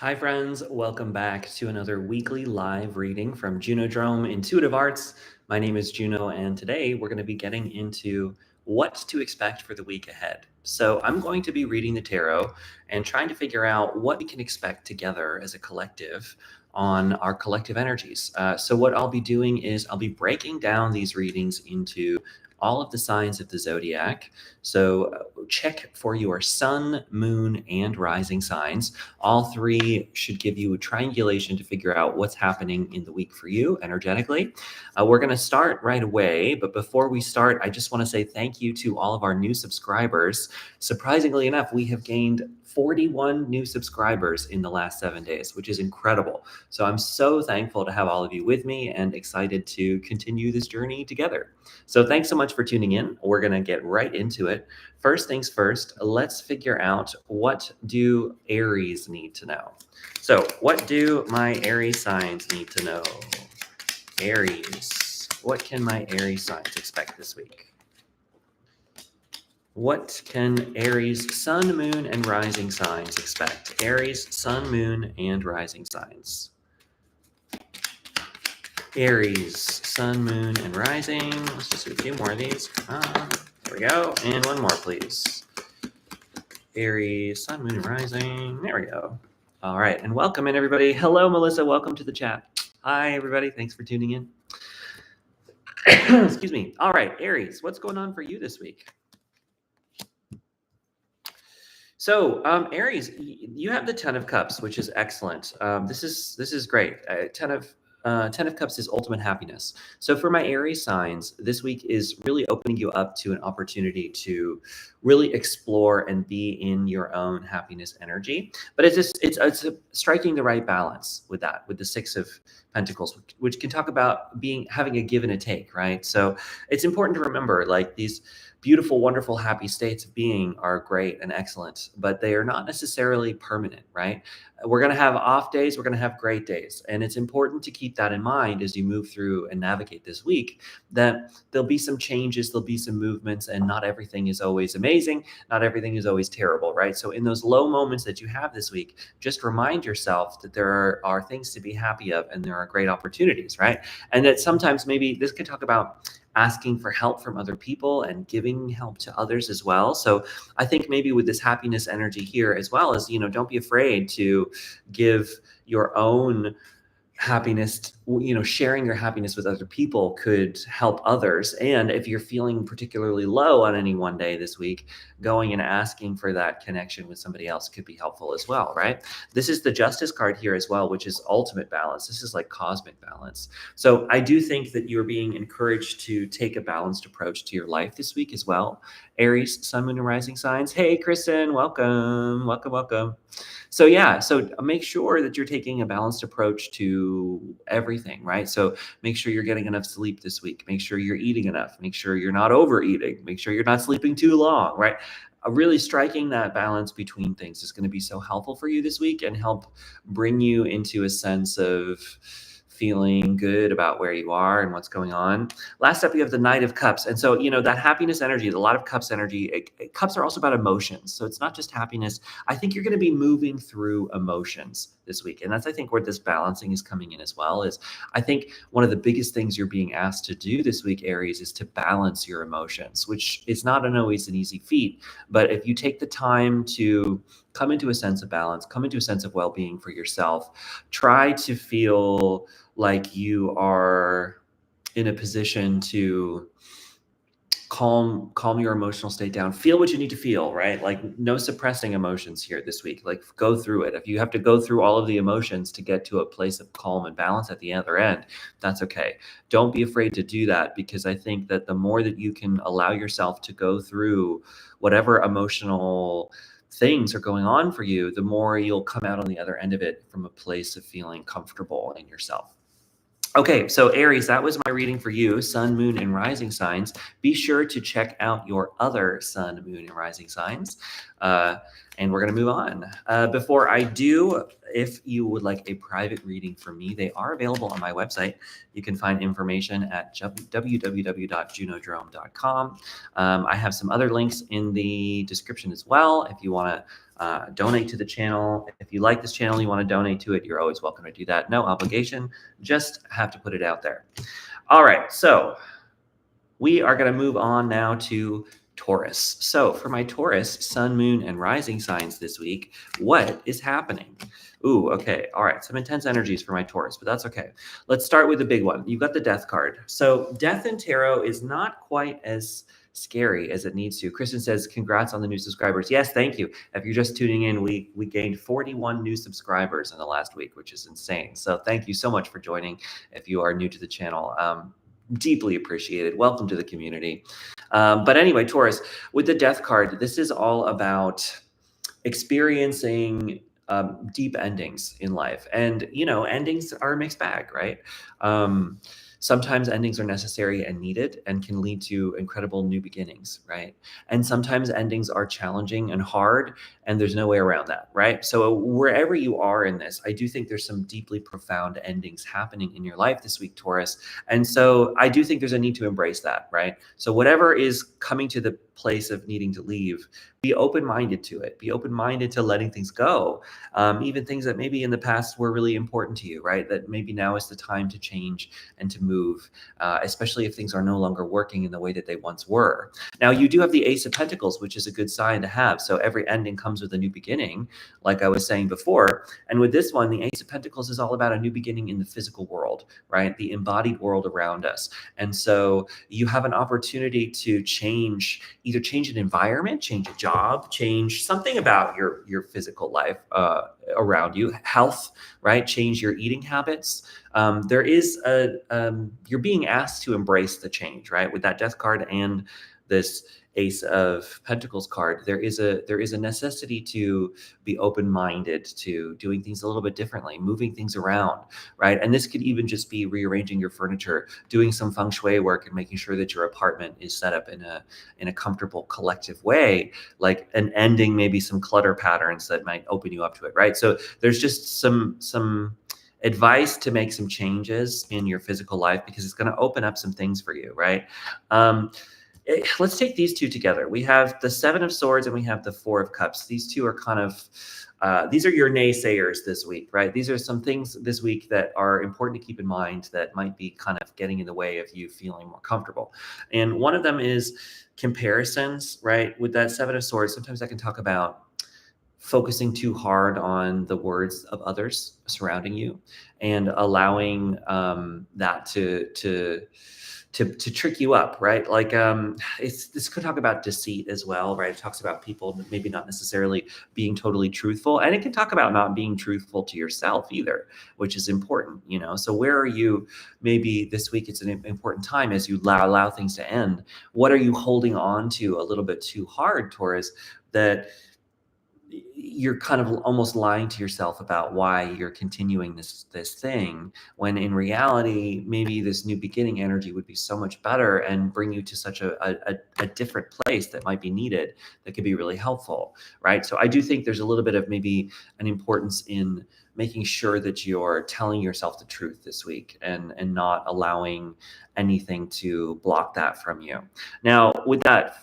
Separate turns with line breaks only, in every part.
Hi, friends. Welcome back to another weekly live reading from Junodrome Intuitive Arts. My name is Juno, and today we're going to be getting into what to expect for the week ahead. So I'm going to be reading the tarot and trying to figure out what we can expect together as a collective on our collective energies. So what I'll be doing is I'll be breaking down these readings into all of the signs of the zodiac. So check for your sun, moon, and rising signs. All three should give you a triangulation to figure out what's happening in the week for you energetically. We're going to start right away, but before we start, I just want to say thank you to all of our new subscribers. Surprisingly enough, we have gained 41 new subscribers in the last 7 days, which is incredible. So I'm so thankful to have all of you with me and excited to continue this journey together. So thanks so much for tuning in. We're going to get right into it. First things first, let's figure out, what do Aries need to know? So what do my Aries signs need to know? Aries, what can my Aries signs expect this week? What can Aries sun, moon, and rising signs expect? Aries sun, moon, and rising signs. Aries sun, moon, and rising. Let's just do a few more of these. There we go. And one more, please. Aries sun, moon, and rising. There we go. All right. And welcome in, everybody. Hello, Melissa. Welcome to the chat. Hi, everybody. Thanks for tuning in. Excuse me. All right, Aries, what's going on for you this week? So, Aries, you have the Ten of Cups, which is excellent. This is great. Ten of Cups is ultimate happiness. So for my Aries signs, this week is really opening you up to an opportunity to really explore and be in your own happiness energy. But it's striking the right balance with that, with the Six of Pentacles, which can talk about having a give and a take, right? So it's important to remember, like, these beautiful, wonderful, happy states of being are great and excellent, but they are not necessarily permanent, right? We're going to have off days, we're going to have great days. And it's important to keep that in mind as you move through and navigate this week, that there'll be some changes, there'll be some movements, and not everything is always amazing. Not everything is always terrible, right? So in those low moments that you have this week, just remind yourself that there are things to be happy of, and there are great opportunities, right? And that sometimes maybe this could talk about asking for help from other people and giving help to others as well. So I think maybe with this happiness energy here, as well as, don't be afraid to give your own happiness, sharing your happiness with other people could help others. And if you're feeling particularly low on any one day this week, going and asking for that connection with somebody else could be helpful as well, right? This is the Justice card here as well, which is ultimate balance. This is like cosmic balance. So I do think that you're being encouraged to take a balanced approach to your life this week as well. Aries, sun, moon, and rising signs. Hey, Kristen, welcome, welcome, welcome. So yeah, so make sure that you're taking a balanced approach to everything, right? So make sure you're getting enough sleep this week. Make sure you're eating enough. Make sure you're not overeating. Make sure you're not sleeping too long, right? Really striking that balance between things is going to be so helpful for you this week and help bring you into a sense of feeling good about where you are and what's going on. Last up, you have the Knight of Cups. And so, that happiness energy, a lot of Cups energy, Cups are also about emotions. So it's not just happiness. I think you're going to be moving through emotions this week. And that's, I think, where this balancing is coming in as well. Is I think one of the biggest things you're being asked to do this week, Aries, is to balance your emotions, which is not always an easy feat. But if you take the time to come into a sense of balance, come into a sense of well-being for yourself, try to feel like you are in a position to calm your emotional state down, feel what you need to feel, right? Like, no suppressing emotions here this week. Like, go through it. If you have to go through all of the emotions to get to a place of calm and balance at the other end, that's okay. Don't be afraid to do that, because I think that the more that you can allow yourself to go through whatever emotional things are going on for you, the more you'll come out on the other end of it from a place of feeling comfortable in yourself. Okay, so Aries, that was my reading for you, sun, moon, and rising signs. Be sure to check out your other sun, moon, and rising signs. and we're going to move on. Before I do, if you would like a private reading from me, they are available on my website. You can find information at www.junodrome.com. I have some other links in the description as well. If you want to donate to the channel, if you like this channel, you want to donate to it, you're always welcome to do that. No obligation, just have to put it out there. All right, so we are going to move on now to Taurus. So for my Taurus, sun, moon, and rising signs this week, what is happening? Ooh, okay. All right. Some intense energies for my Taurus, but that's okay. Let's start with the big one. You've got the death card. So death in tarot is not quite as scary as it needs to. Kristen says, congrats on the new subscribers. Yes, thank you. If you're just tuning in, we gained 41 new subscribers in the last week, which is insane. So thank you so much for joining. If you are new to the channel, deeply appreciated. Welcome to the community. But anyway, Taurus, with the death card, this is all about experiencing deep endings in life. And, you know, endings are a mixed bag, right? Sometimes endings are necessary and needed and can lead to incredible new beginnings, right? And sometimes endings are challenging and hard, and there's no way around that, right? So wherever you are in this, I do think there's some deeply profound endings happening in your life this week, Taurus. And so I do think there's a need to embrace that, right? So whatever is coming to the place of needing to leave, be open-minded to it. Be open-minded to letting things go. Even things that maybe in the past were really important to you, right? That maybe now is the time to change and to move, especially if things are no longer working in the way that they once were. Now, you do have the Ace of Pentacles, which is a good sign to have. So every ending comes with a new beginning, like I was saying before. And with this one, the Ace of Pentacles is all about a new beginning in the physical world, right? The embodied world around us. And so you have an opportunity to change, either change an environment, change a job, change something about your physical life around you, health, right? Change your eating habits. There is you're being asked to embrace the change, right? With that death card and this Ace of Pentacles card, there is a necessity to be open-minded to doing things a little bit differently, moving things around, right? And this could even just be rearranging your furniture, doing some feng shui work, and making sure that your apartment is set up in a comfortable, collective way, like an ending maybe some clutter patterns that might open you up to it, right? So there's just some advice to make some changes in your physical life because it's going to open up some things for you, right? Let's take these two together. We have the Seven of Swords and we have the Four of Cups. These two are kind of, these are your naysayers this week, right? These are some things this week that are important to keep in mind that might be kind of getting in the way of you feeling more comfortable. And one of them is comparisons, right? With that Seven of Swords, sometimes I can talk about focusing too hard on the words of others surrounding you and allowing that to trick you up, right? Like this could talk about deceit as well, right? It talks about people maybe not necessarily being totally truthful, and it can talk about not being truthful to yourself either, which is important, you know. So where are you? Maybe this week it's an important time as you allow things to end. What are you holding on to a little bit too hard, Taurus, that you're kind of almost lying to yourself about why you're continuing this thing, when in reality, maybe this new beginning energy would be so much better and bring you to such a different place that might be needed, that could be really helpful, right? So I do think there's a little bit of maybe an importance in making sure that you're telling yourself the truth this week and not allowing anything to block that from you. Now, with that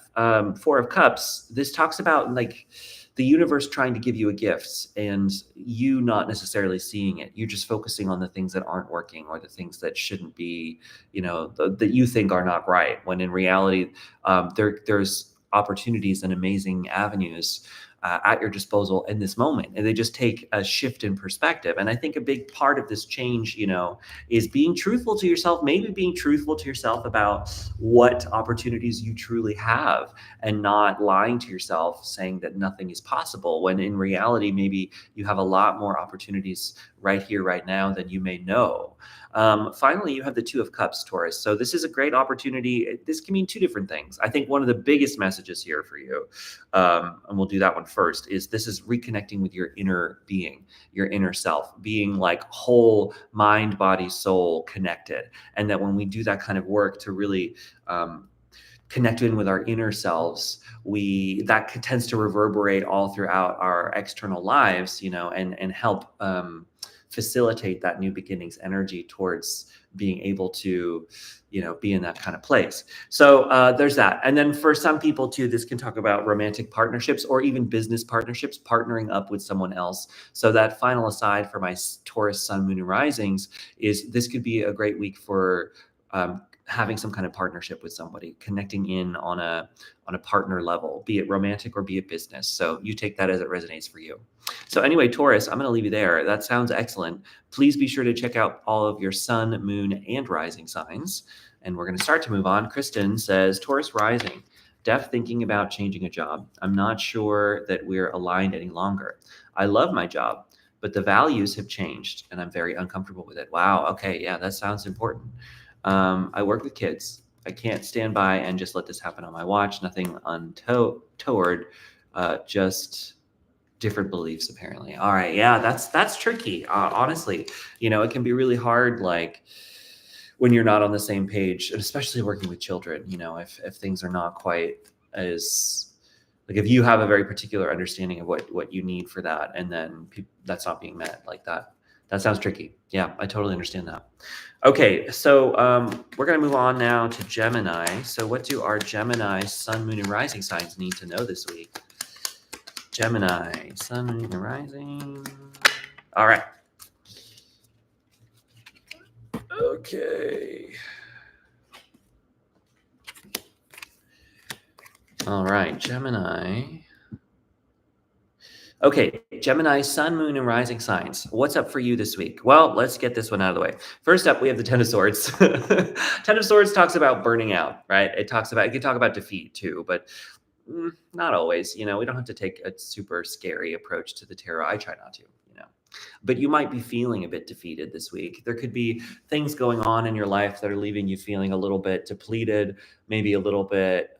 Four of Cups, this talks about like the universe trying to give you a gift and you not necessarily seeing it. You're just focusing on the things that aren't working or the things that shouldn't be, you know, that you think are not right, when in reality, there's opportunities and amazing avenues at your disposal in this moment. And they just take a shift in perspective. And I think a big part of this change, you know, is being truthful to yourself, maybe being truthful to yourself about what opportunities you truly have and not lying to yourself saying that nothing is possible, when in reality, maybe you have a lot more opportunities right here, right now than you may know. Finally, you have the Two of Cups, Taurus. So this is a great opportunity. This can mean two different things. I think one of the biggest messages here for you, and we'll do that one first, is this is reconnecting with your inner being, your inner self, being like whole mind, body, soul connected. And that when we do that kind of work to really connected with our inner selves, that tends to reverberate all throughout our external lives, and help facilitate that new beginnings energy towards being able to, be in that kind of place. So there's that. And then for some people too, this can talk about romantic partnerships or even business partnerships, partnering up with someone else. So that final aside for my Taurus sun, moon, and risings is this could be a great week for having some kind of partnership with somebody, connecting in on a partner level, be it romantic or be it business. So you take that as it resonates for you. So anyway, Taurus, I'm going to leave you there. That sounds excellent. Please be sure to check out all of your sun, moon, and rising signs. And we're going to start to move on. Kristen says, Taurus rising, def thinking about changing a job. I'm not sure that we're aligned any longer. I love my job, but the values have changed and I'm very uncomfortable with it. Wow. Okay. Yeah, that sounds important. I work with kids. I can't stand by and just let this happen on my watch. Nothing untoward, just different beliefs apparently. All right. Yeah, that's tricky. Honestly, it can be really hard, like when you're not on the same page, and especially working with children, if things are not quite as, like if you have a very particular understanding of what you need for that, and then that's not being met like that. That sounds tricky. Yeah, I totally understand that. Okay, so we're going to move on now to Gemini. So what do our Gemini sun, moon, and rising signs need to know this week? Gemini, sun, moon, and rising. All right. Okay. All right, Gemini. Okay, Gemini, sun, moon, and rising signs. What's up for you this week? Well, let's get this one out of the way. First up, we have the Ten of Swords. Ten of Swords talks about burning out, right? It can talk about defeat too, but not always. We don't have to take a super scary approach to the tarot. I try not to, but you might be feeling a bit defeated this week. There could be things going on in your life that are leaving you feeling a little bit depleted, maybe a little bit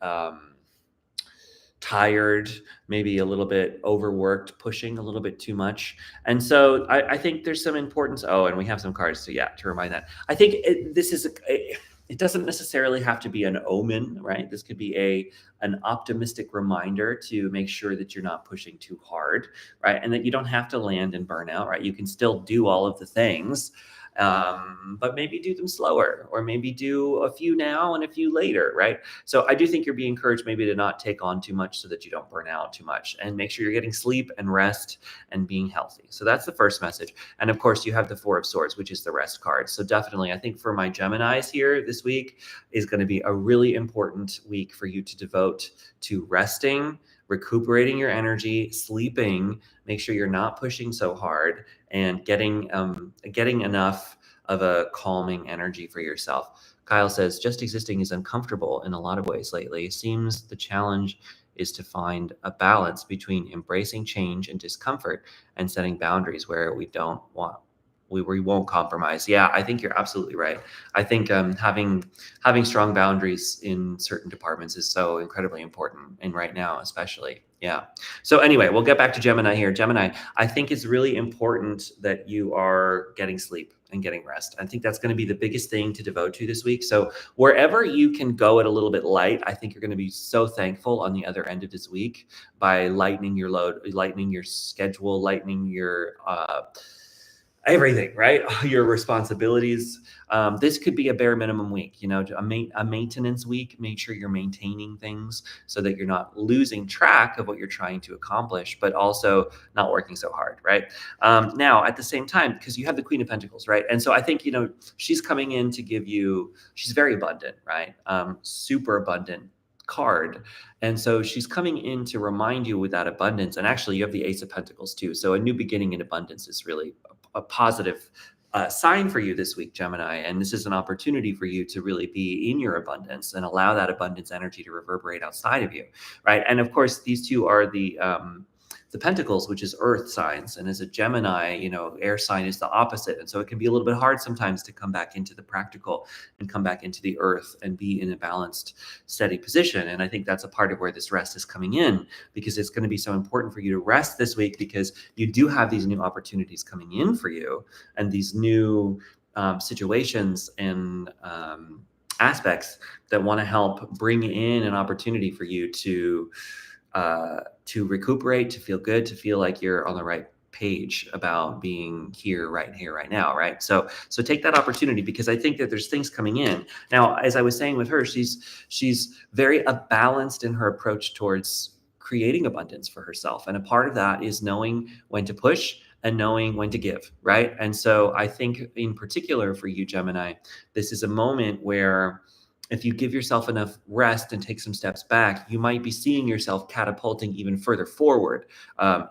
tired, maybe a little bit overworked, pushing a little bit too much. And so I think there's some importance. Oh, and we have some cards to remind that. I think it doesn't necessarily have to be an omen, right? This could be an optimistic reminder to make sure that you're not pushing too hard, right? And that you don't have to land in burnout, right? You can still do all of the things, but maybe do them slower, or maybe do a few now and a few later, right? So I do think you're being encouraged maybe to not take on too much so that you don't burn out too much, and make sure you're getting sleep and rest and being healthy. So that's the first message. And of course, you have the Four of Swords, which is the rest card. So definitely, I think for my Geminis here this week is going to be a really important week for you to devote to resting, recuperating your energy, sleeping, make sure you're not pushing so hard, and getting enough of a calming energy for yourself. Kyle says, just existing is uncomfortable in a lot of ways lately. Seems the challenge is to find a balance between embracing change and discomfort and setting boundaries where we won't compromise. Yeah, I think you're absolutely right. I think having strong boundaries in certain departments is so incredibly important, and right now especially. Yeah. So anyway, we'll get back to Gemini here. Gemini, I think it's really important that you are getting sleep and getting rest. I think that's going to be the biggest thing to devote to this week. So wherever you can go it a little bit light, I think you're going to be so thankful on the other end of this week by lightening your load, lightening your schedule, lightening your everything, right? Your responsibilities. This could be a bare minimum week, a maintenance week. Make sure you're maintaining things so that you're not losing track of what you're trying to accomplish, but also not working so hard, right? Now, at the same time, because you have the Queen of Pentacles, right? And so I think, she's coming in to give you, she's very abundant, right? Super abundant card. And so she's coming in to remind you with that abundance. And actually, you have the Ace of Pentacles too. So a new beginning in abundance is really a positive sign for you this week, Gemini. And this is an opportunity for you to really be in your abundance and allow that abundance energy to reverberate outside of you, right? And of course, these two are the Pentacles, which is earth signs. And as a Gemini, air sign is the opposite. And so it can be a little bit hard sometimes to come back into the practical and come back into the earth and be in a balanced, steady position. And I think that's a part of where this rest is coming in, because it's going to be so important for you to rest this week, because you do have these new opportunities coming in for you, and these new situations and aspects that want to help bring in an opportunity for you to recuperate, to feel good, to feel like you're on the right page about being here, right now, right? So take that opportunity, because I think that there's things coming in. Now, as I was saying with her, she's very balanced in her approach towards creating abundance for herself. And a part of that is knowing when to push and knowing when to give, right? And so I think in particular for you, Gemini, this is a moment where if you give yourself enough rest and take some steps back, you might be seeing yourself catapulting even further forward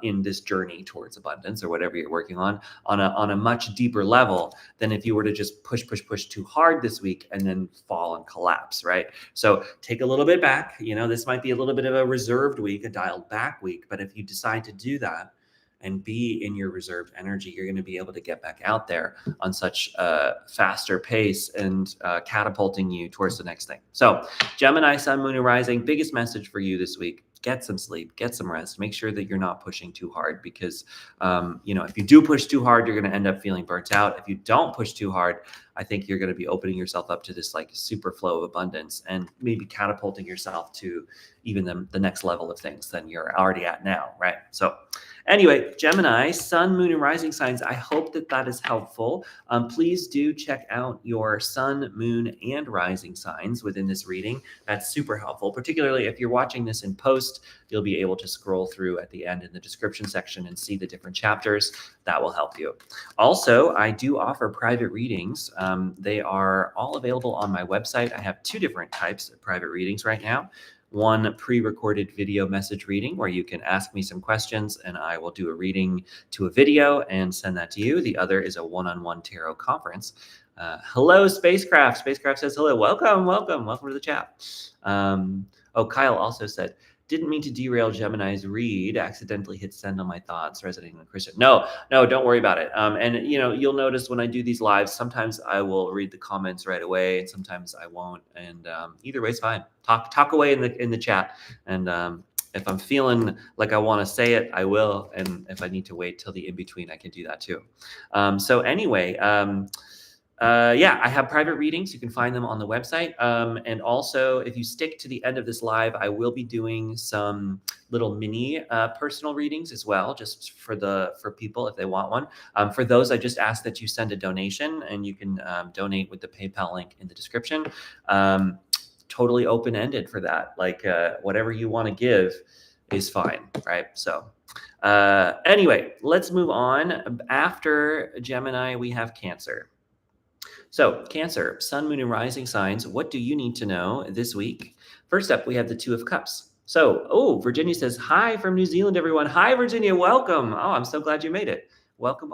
in this journey towards abundance, or whatever you're working on a much deeper level than if you were to just push too hard this week and then fall and collapse, right? So take a little bit back. This might be a little bit of a reserved week, a dialed back week, but if you decide to do that and be in your reserved energy, you're going to be able to get back out there on such a faster pace and catapulting you towards the next thing. So Gemini, Sun, Moon, and Rising, biggest message for you this week: get some sleep, get some rest, make sure that you're not pushing too hard, because if you do push too hard, you're going to end up feeling burnt out. If you don't push too hard, I think you're going to be opening yourself up to this like super flow of abundance, and maybe catapulting yourself to even the next level of things than you're already at now, right? So anyway, Gemini, Sun, Moon, and Rising signs, I hope that is helpful. Please do check out your Sun, Moon, and Rising signs within this reading. That's super helpful, particularly if you're watching this in post. You'll be able to scroll through at the end in the description section and see the different chapters. That will help you. Also, I do offer private readings. They are all available on my website. I have two different types of private readings right now. One pre-recorded video message reading where you can ask me some questions and I will do a reading to a video and send that to you. The other is a one-on-one tarot conference. Hello, Spacecraft. Spacecraft says hello. Welcome to the chat. Kyle also said, didn't mean to derail Gemini's read, accidentally hit send on my thoughts, resonating with Christian. No, don't worry about it. And you'll notice when I do these lives, sometimes I will read the comments right away and sometimes I won't. And either way is fine. Talk away in the chat. And if I'm feeling like I want to say it, I will. And if I need to wait till the in-between, I can do that too. So anyway, I have private readings. You can find them on the website. And also, if you stick to the end of this live, I will be doing some little mini personal readings as well, just for people if they want one. For those, I just ask that you send a donation, and you can donate with the PayPal link in the description. Totally open-ended for that. Like whatever you want to give is fine, right? So anyway, let's move on. After Gemini, we have Cancer. So Cancer, Sun, Moon, and Rising signs, what do you need to know this week? First up, we have the Two of Cups. So, Virginia says, hi from New Zealand, everyone. Hi, Virginia, welcome. Oh, I'm so glad you made it. Welcome.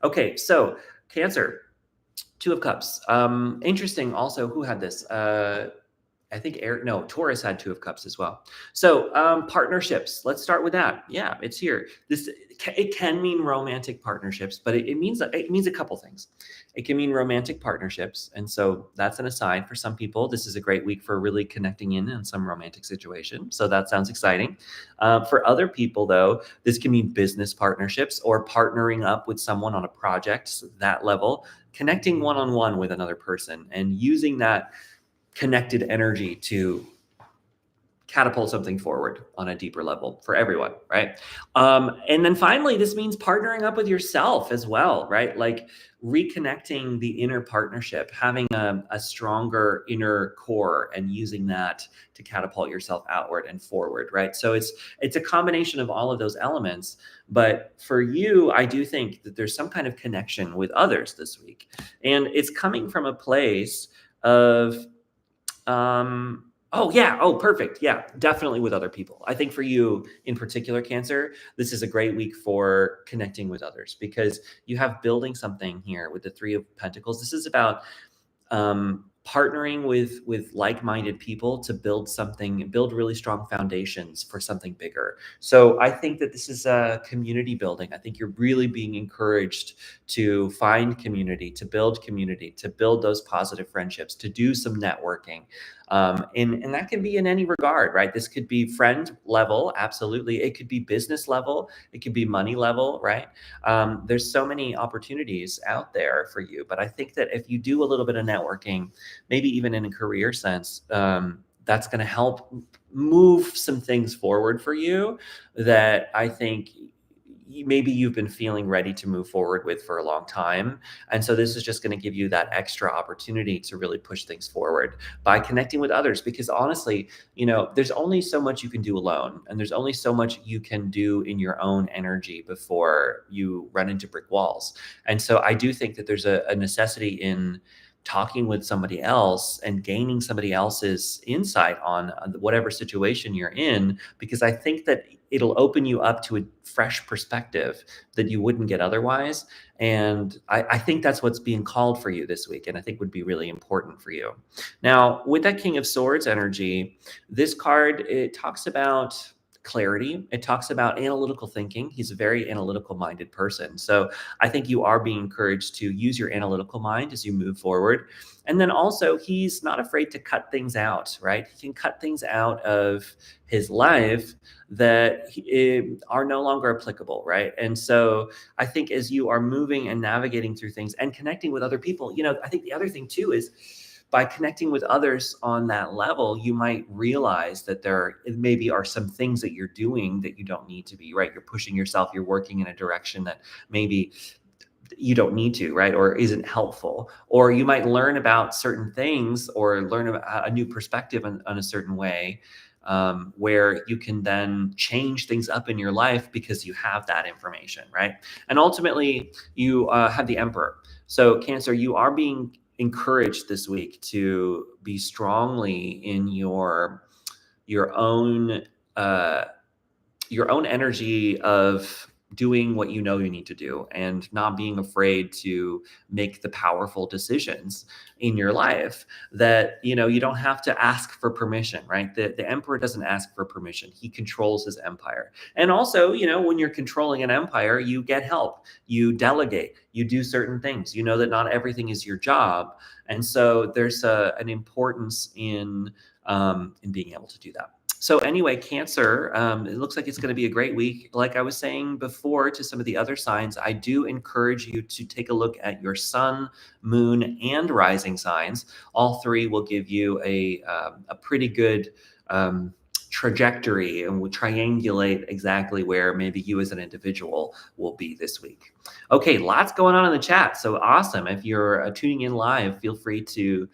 Okay, so Cancer, Two of Cups. Interesting also, who had this? I think Taurus had Two of Cups as well. So partnerships, let's start with that. Yeah, it's here. It can mean romantic partnerships, but it means a couple things. It can mean romantic partnerships. And so that's an aside for some people. This is a great week for really connecting in on some romantic situation. So that sounds exciting. For other people, though, this can mean business partnerships or partnering up with someone on a project, that level, connecting one-on-one with another person and using that connected energy to catapult something forward on a deeper level for everyone, right? And then finally, this means partnering up with yourself as well, right? Like reconnecting the inner partnership, having a stronger inner core and using that to catapult yourself outward and forward, right? So it's a combination of all of those elements. But for you, I do think that there's some kind of connection with others this week. And it's coming from a place of perfect. Yeah, definitely with other people. I think for you in particular, Cancer, this is a great week for connecting with others because you have building something here with the Three of Pentacles. This is about partnering with like-minded people to build really strong foundations for something bigger. So I think that this is a community building. I think you're really being encouraged to find community, to build those positive friendships, to do some networking. And that can be in any regard, right? This could be friend level, absolutely. It could be business level. It could be money level, right? There's so many opportunities out there for you. But I think that if you do a little bit of networking, maybe even in a career sense, that's going to help move some things forward for you that I think maybe you've been feeling ready to move forward with for a long time. And so this is just going to give you that extra opportunity to really push things forward by connecting with others. Because honestly, there's only so much you can do alone, and there's only so much you can do in your own energy before you run into brick walls. And so I do think that there's a necessity in talking with somebody else and gaining somebody else's insight on whatever situation you're in, because I think that it'll open you up to a fresh perspective that you wouldn't get otherwise. And I think that's what's being called for you this week, and I think would be really important for you. Now, with that King of Swords energy, this card, it talks about clarity. It talks about analytical thinking. He's a very analytical minded person. So I think you are being encouraged to use your analytical mind as you move forward. And then also, he's not afraid to cut things out, right? He can cut things out of his life that are no longer applicable, right? And so I think as you are moving and navigating through things and connecting with other people, I think the other thing too is, by connecting with others on that level, you might realize that there maybe are some things that you're doing that you don't need to be, right? You're pushing yourself, you're working in a direction that maybe you don't need to, right? Or isn't helpful. Or you might learn about certain things or learn about a new perspective on a certain way, where you can then change things up in your life because you have that information, right? And ultimately, you have the Emperor. So Cancer, you are being encouraged this week to be strongly in your own energy of doing what you need to do, and not being afraid to make the powerful decisions in your life that you don't have to ask for permission, right? The Emperor doesn't ask for permission. He controls his empire. And also, when you're controlling an empire, you get help, you delegate, you do certain things. You know that not everything is your job, and so there's an importance in being able to do that. So anyway, Cancer, it looks like it's going to be a great week. Like I was saying before to some of the other signs, I do encourage you to take a look at your sun, moon, and rising signs. All three will give you a pretty good trajectory, and will triangulate exactly where maybe you as an individual will be this week. Okay, lots going on in the chat. So awesome. If you're tuning in live, feel free to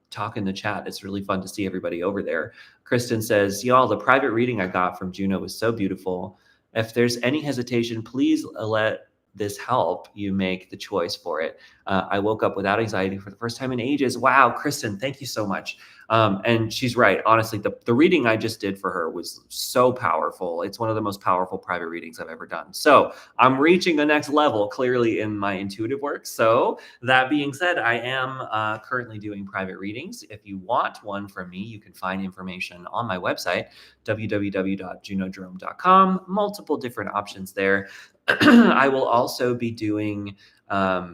talk in the chat. It's really fun to see everybody over there. Kristen says, y'all, the private reading I got from Juno was so beautiful. If there's any hesitation, please let this help you make the choice for it. I woke up without anxiety for the first time in ages. Wow, Kristen, thank you so much. And she's right. Honestly, the reading I just did for her was so powerful. It's one of the most powerful private readings I've ever done. So I'm reaching the next level clearly in my intuitive work. So that being said, I am currently doing private readings. If you want one from me, you can find information on my website, www.junodrome.com. Multiple different options there. I will also be doing a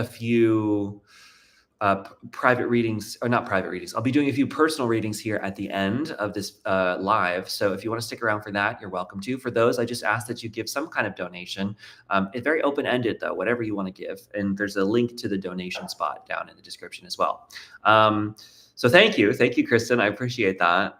few private readings, or not private readings. I'll be doing a few personal readings here at the end of this live. So if you want to stick around for that, you're welcome to. For those, I just ask that you give some kind of donation. It's very open-ended though, whatever you want to give. And there's a link to the donation spot down in the description as well. So thank you, Kristen. I appreciate that.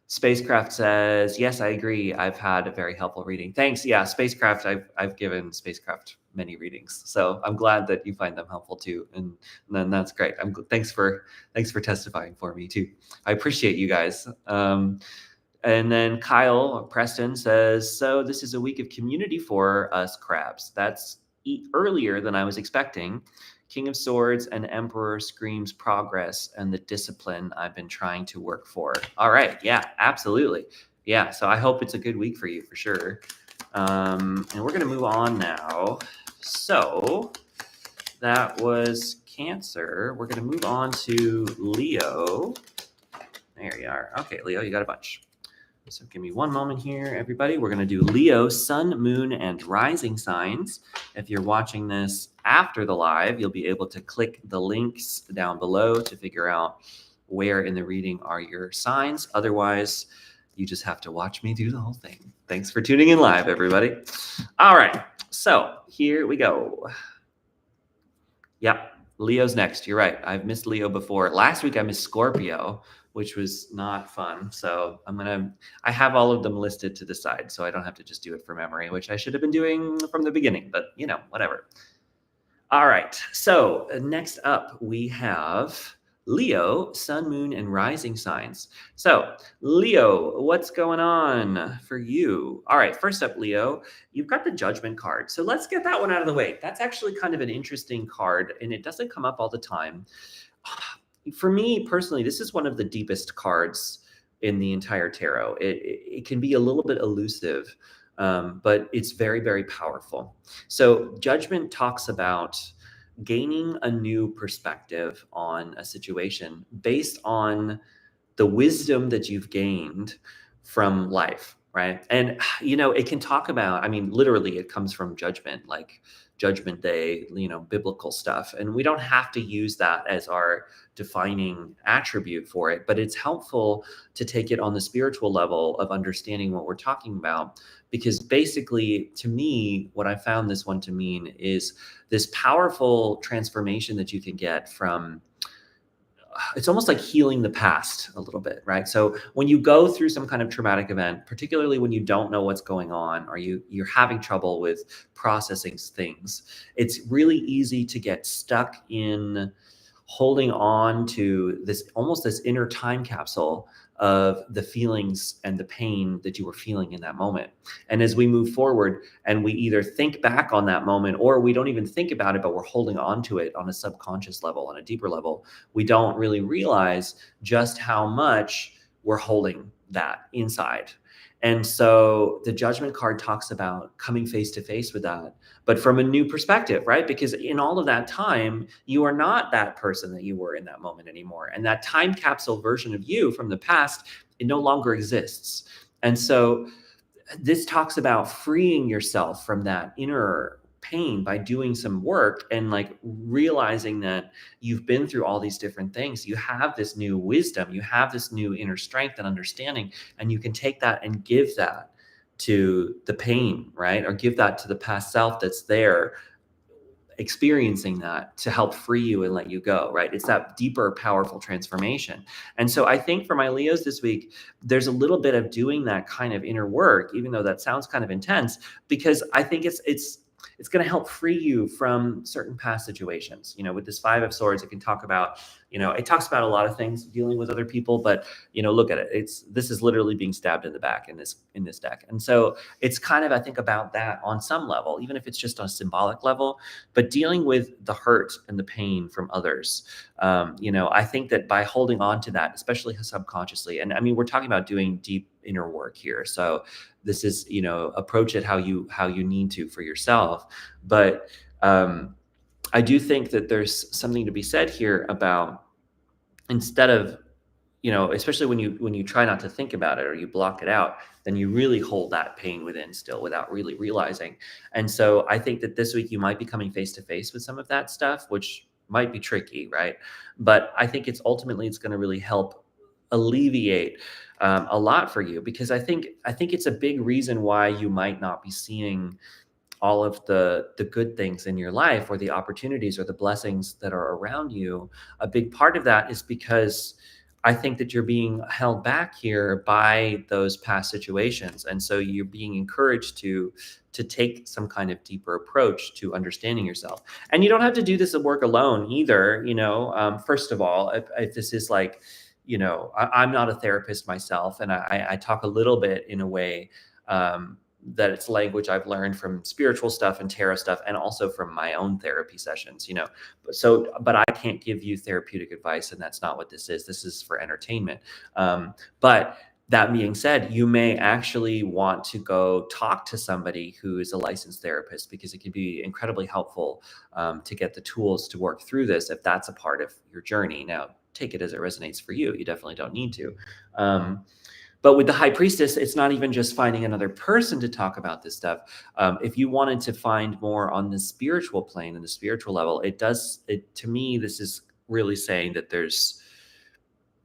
Spacecraft says, yes, I agree. I've had a very helpful reading. Thanks. Yeah, Spacecraft, I've given Spacecraft many readings. So I'm glad that you find them helpful too. And then that's great. Thanks for testifying for me too. I appreciate you guys. And then Kyle Preston says, so this is a week of community for us crabs. That's earlier than I was expecting. King of Swords and Emperor screams progress and the discipline I've been trying to work for. All right. Yeah, absolutely. Yeah. So I hope it's a good week for you for sure. And we're going to move on now. So that was Cancer. We're going to move on to Leo. There you are. Okay, Leo, you got a bunch. So give me one moment here, everybody. We're going to do Leo, sun, moon, and rising signs. If you're watching this after the live, you'll be able to click the links down below to figure out where in the reading are your signs. Otherwise, you just have to watch me do the whole thing. Thanks for tuning in live, everybody. All right, so here we go. Yep, Leo's next. You're right. I've missed Leo before. Last week I missed Scorpio, which was not fun. So I have all of them listed to the side, so I don't have to just do it from memory, which I should have been doing from the beginning, but whatever. All right. So next up we have Leo, sun, moon, and rising signs. So Leo, what's going on for you? All right. First up, Leo, you've got the Judgment card. So let's get that one out of the way. That's actually kind of an interesting card, and it doesn't come up all the time. For me personally, this is one of the deepest cards in the entire tarot. It can be a little bit elusive, but it's very, very powerful. So Judgment talks about gaining a new perspective on a situation based on the wisdom that you've gained from life, right? And it can talk about, I mean, literally it comes from judgment, like Judgment Day, biblical stuff. And we don't have to use that as our defining attribute for it, but it's helpful to take it on the spiritual level of understanding what we're talking about. Because basically, to me, what I found this one to mean is this powerful transformation that you can get from, it's almost like healing the past a little bit, right? So when you go through some kind of traumatic event, particularly when you don't know what's going on, or you're having trouble with processing things, it's really easy to get stuck in holding on to this, almost this inner time capsule of the feelings and the pain that you were feeling in that moment. And as we move forward and we either think back on that moment, or we don't even think about it, but we're holding on to it on a subconscious level, on a deeper level, we don't really realize just how much we're holding that inside. And so the Judgment card talks about coming face to face with that, but from a new perspective, right? Because in all of that time, you are not that person that you were in that moment anymore. And that time capsule version of you from the past, it no longer exists. And so this talks about freeing yourself from that inner pain by doing some work and like realizing that you've been through all these different things. You have this new wisdom, you have this new inner strength and understanding, and you can take that and give that to the pain, right? Or give that to the past self that's there experiencing that to help free you and let you go, right? It's that deeper, powerful transformation. And so I think for my Leos this week, there's a little bit of doing that kind of inner work, even though that sounds kind of intense, because I think it's going to help free you from certain past situations. With this Five of Swords, it can talk about, it talks about a lot of things dealing with other people, but look at it. This is literally being stabbed in the back in this deck. And so it's kind of, I think, about that on some level, even if it's just on a symbolic level, but dealing with the hurt and the pain from others. I think that by holding on to that, especially subconsciously, and I mean, we're talking about doing deep inner work here. So this is, approach it how you need to for yourself. But I do think that there's something to be said here about, instead of, especially when you try not to think about it or you block it out, then you really hold that pain within still without really realizing. And so I think that this week you might be coming face to face with some of that stuff, which might be tricky, right? But I think it's going to really help alleviate a lot for you, because I think it's a big reason why you might not be seeing all of the good things in your life, or the opportunities or the blessings that are around you. A big part of that is because I think that you're being held back here by those past situations. And so you're being encouraged to take some kind of deeper approach to understanding yourself. And you don't have to do this work alone either. First of all, if this is like, I'm not a therapist myself, and I talk a little bit in a way that it's language I've learned from spiritual stuff and tarot stuff, and also from my own therapy sessions, but I can't give you therapeutic advice, and that's not what this is. This is for entertainment. But that being said, you may actually want to go talk to somebody who is a licensed therapist, because it can be incredibly helpful to get the tools to work through this if that's a part of your journey. Now, take it as it resonates for you. You definitely don't need to. But with the high priestess, it's not even just finding another person to talk about this stuff. If you wanted to find more on the spiritual plane and the spiritual level, to me, this is really saying that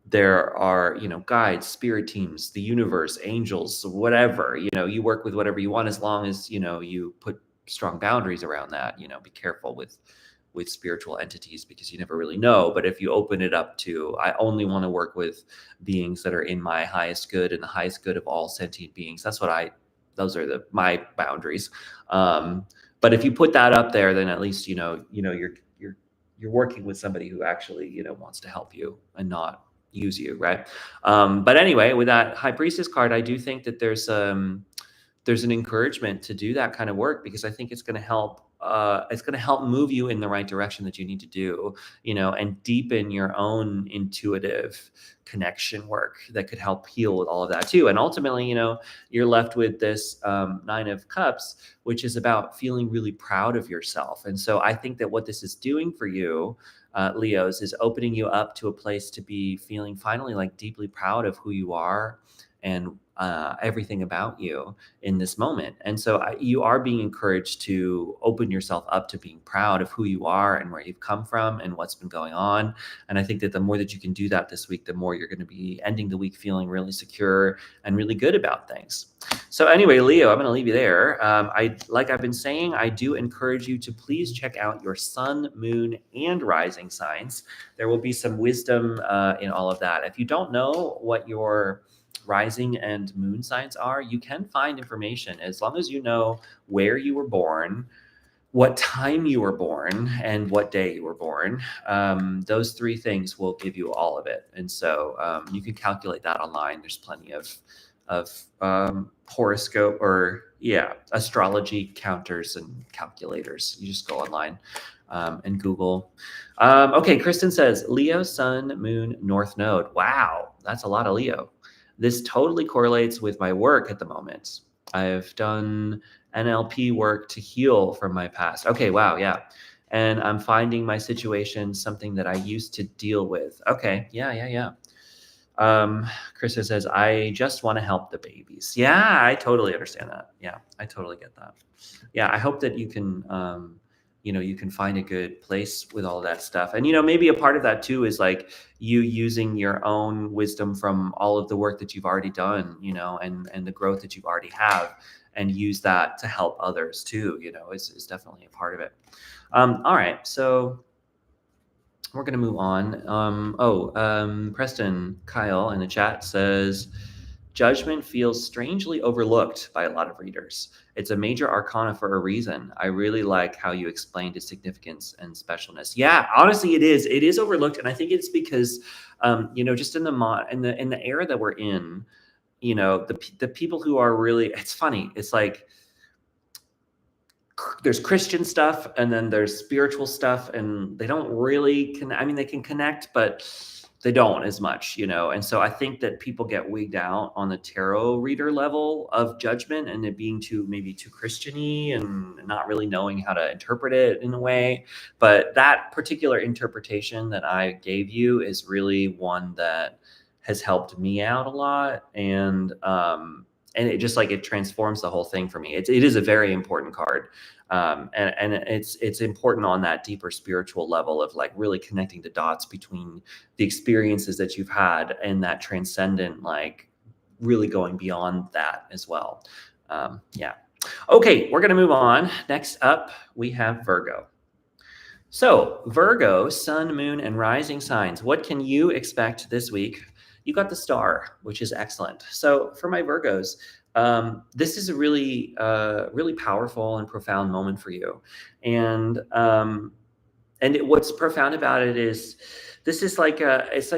there are, guides, spirit teams, the universe, angels, whatever, you work with whatever you want, as long as, you put strong boundaries around that. Be careful with spiritual entities, because you never really know. But if you open it up to, I only want to work with beings that are in my highest good and the highest good of all sentient beings, those are my boundaries. But if you put that up there, then at least, you're working with somebody who actually, wants to help you and not use you, right? But anyway, with that high priestess card, I do think that there's an encouragement to do that kind of work, because I think it's going to help. It's going to help move you in the right direction that you need to do, and deepen your own intuitive connection work that could help heal with all of that too. And ultimately, you're left with this 9 of Cups, which is about feeling really proud of yourself. And so I think that what this is doing for you, Leos, is opening you up to a place to be feeling finally like deeply proud of who you are and everything about you in this moment. And so you are being encouraged to open yourself up to being proud of who you are and where you've come from and what's been going on. And I think that the more that you can do that this week, the more you're going to be ending the week feeling really secure and really good about things. So anyway, Leo, I'm going to leave you there. Like I've been saying, I do encourage you to please check out your sun, moon, and rising signs. There will be some wisdom in all of that. If you don't know what your rising and moon signs are, you can find information as long as you know where you were born, what time you were born, and what day you were born. Those 3 things will give you all of it. And so you can calculate that online. There's plenty of horoscope or astrology counters and calculators. You just go online and Google. Okay, Kristen says Leo, sun, moon, north node. Wow, that's a lot of Leo. This totally correlates with my work at the moment. I've done NLP work to heal from my past. Okay, wow, yeah. And I'm finding my situation something that I used to deal with. Okay, yeah. Krista says, I just want to help the babies. Yeah, I totally understand that. Yeah, I totally get that. Yeah, I hope that you can, you can find a good place with all that stuff. And, maybe a part of that too is like you using your own wisdom from all of the work that you've already done, and the growth that you've already have, and use that to help others too, is definitely a part of it. All right. So we're going to move on. Preston Kyle in the chat says, judgment feels strangely overlooked by a lot of readers. It's a major arcana for a reason. I really like how you explained its significance and specialness. Yeah, honestly, it is. It is overlooked, and I think it's because, just in the era that we're in, the people who are really. It's funny. It's like there's Christian stuff and then there's spiritual stuff, and they don't really they can connect, but they don't as much, And so I think that people get wigged out on the tarot reader level of judgment and it being maybe too Christian-y and not really knowing how to interpret it in a way. But that particular interpretation that I gave you is really one that has helped me out a lot. And it just it transforms the whole thing for me. It is a very important card. And it's important on that deeper spiritual level of really connecting the dots between the experiences that you've had and that transcendent, really going beyond that as well. Yeah. Okay, we're going to move on. Next up, we have Virgo. So Virgo, sun, moon, and rising signs. What can you expect this week? You got the star, which is excellent. So for my Virgos, this is a really, really powerful and profound moment for you. And what's profound about it is this is it's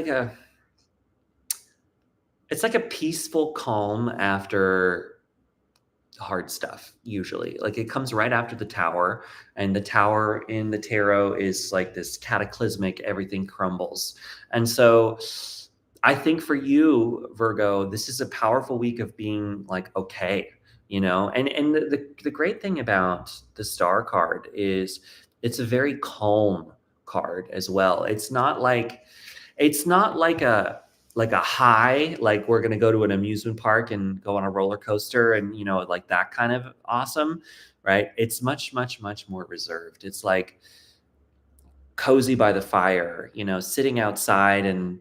like a peaceful calm after hard stuff. Usually, it comes right after the Tower, and the Tower in the tarot is like this cataclysmic, everything crumbles. And so I think for you, Virgo, this is a powerful week of being okay, and the great thing about the star card is it's a very calm card as well. It's not like a like a high, like we're going to go to an amusement park and go on a roller coaster and, you know, like that kind of awesome, right? It's much, much, much more reserved. It's like cozy by the fire, you know, sitting outside and,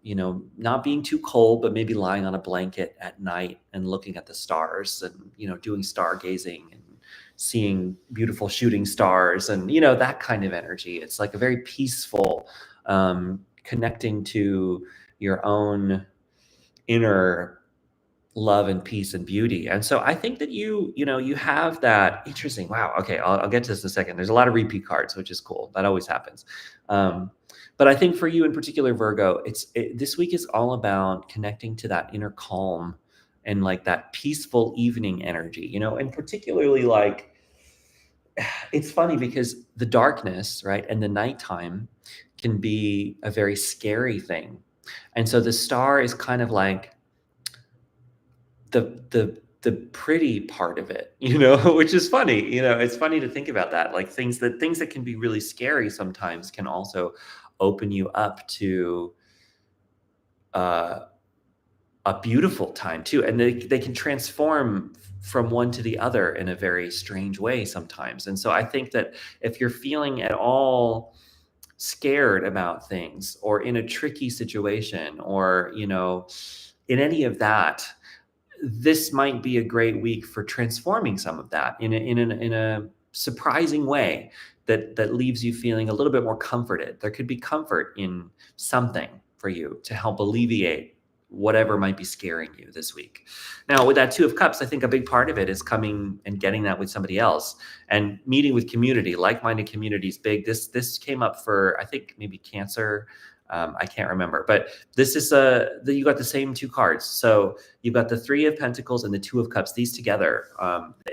you know, not being too cold, but maybe lying on a blanket at night and looking at the stars and, you know, doing stargazing and seeing beautiful shooting stars and, you know, that kind of energy. It's like a very peaceful, connecting to your own inner love and peace and beauty. And so I think that you know, you have that interesting. Wow. Okay. I'll get to this in a second. There's a lot of repeat cards, which is cool. That always happens. Um, but I think for you in particular, Virgo, this week is all about connecting to that inner calm and like that peaceful evening energy, you know, and particularly like, it's funny because the darkness, right, and the nighttime can be a very scary thing. And so the star is kind of like the pretty part of it, you know, which is funny. You know, it's funny to think about that. Like things that can be really scary sometimes can also open you up to uh, a beautiful time too, and they can transform from one to the other in a very strange way sometimes. And so I think that if you're feeling at all scared about things or in a tricky situation or, you know, in any of that, this might be a great week for transforming some of that in a surprising way that leaves you feeling a little bit more comforted. There could be comfort in something for you to help alleviate whatever might be scaring you this week. Now, with that Two of Cups, I think a big part of it is coming and getting that with somebody else and meeting with community. Like-minded community is big. This came up for, I think, maybe Cancer. I can't remember, but this is you got the same two cards. So you've got the Three of Pentacles and the Two of Cups. These together,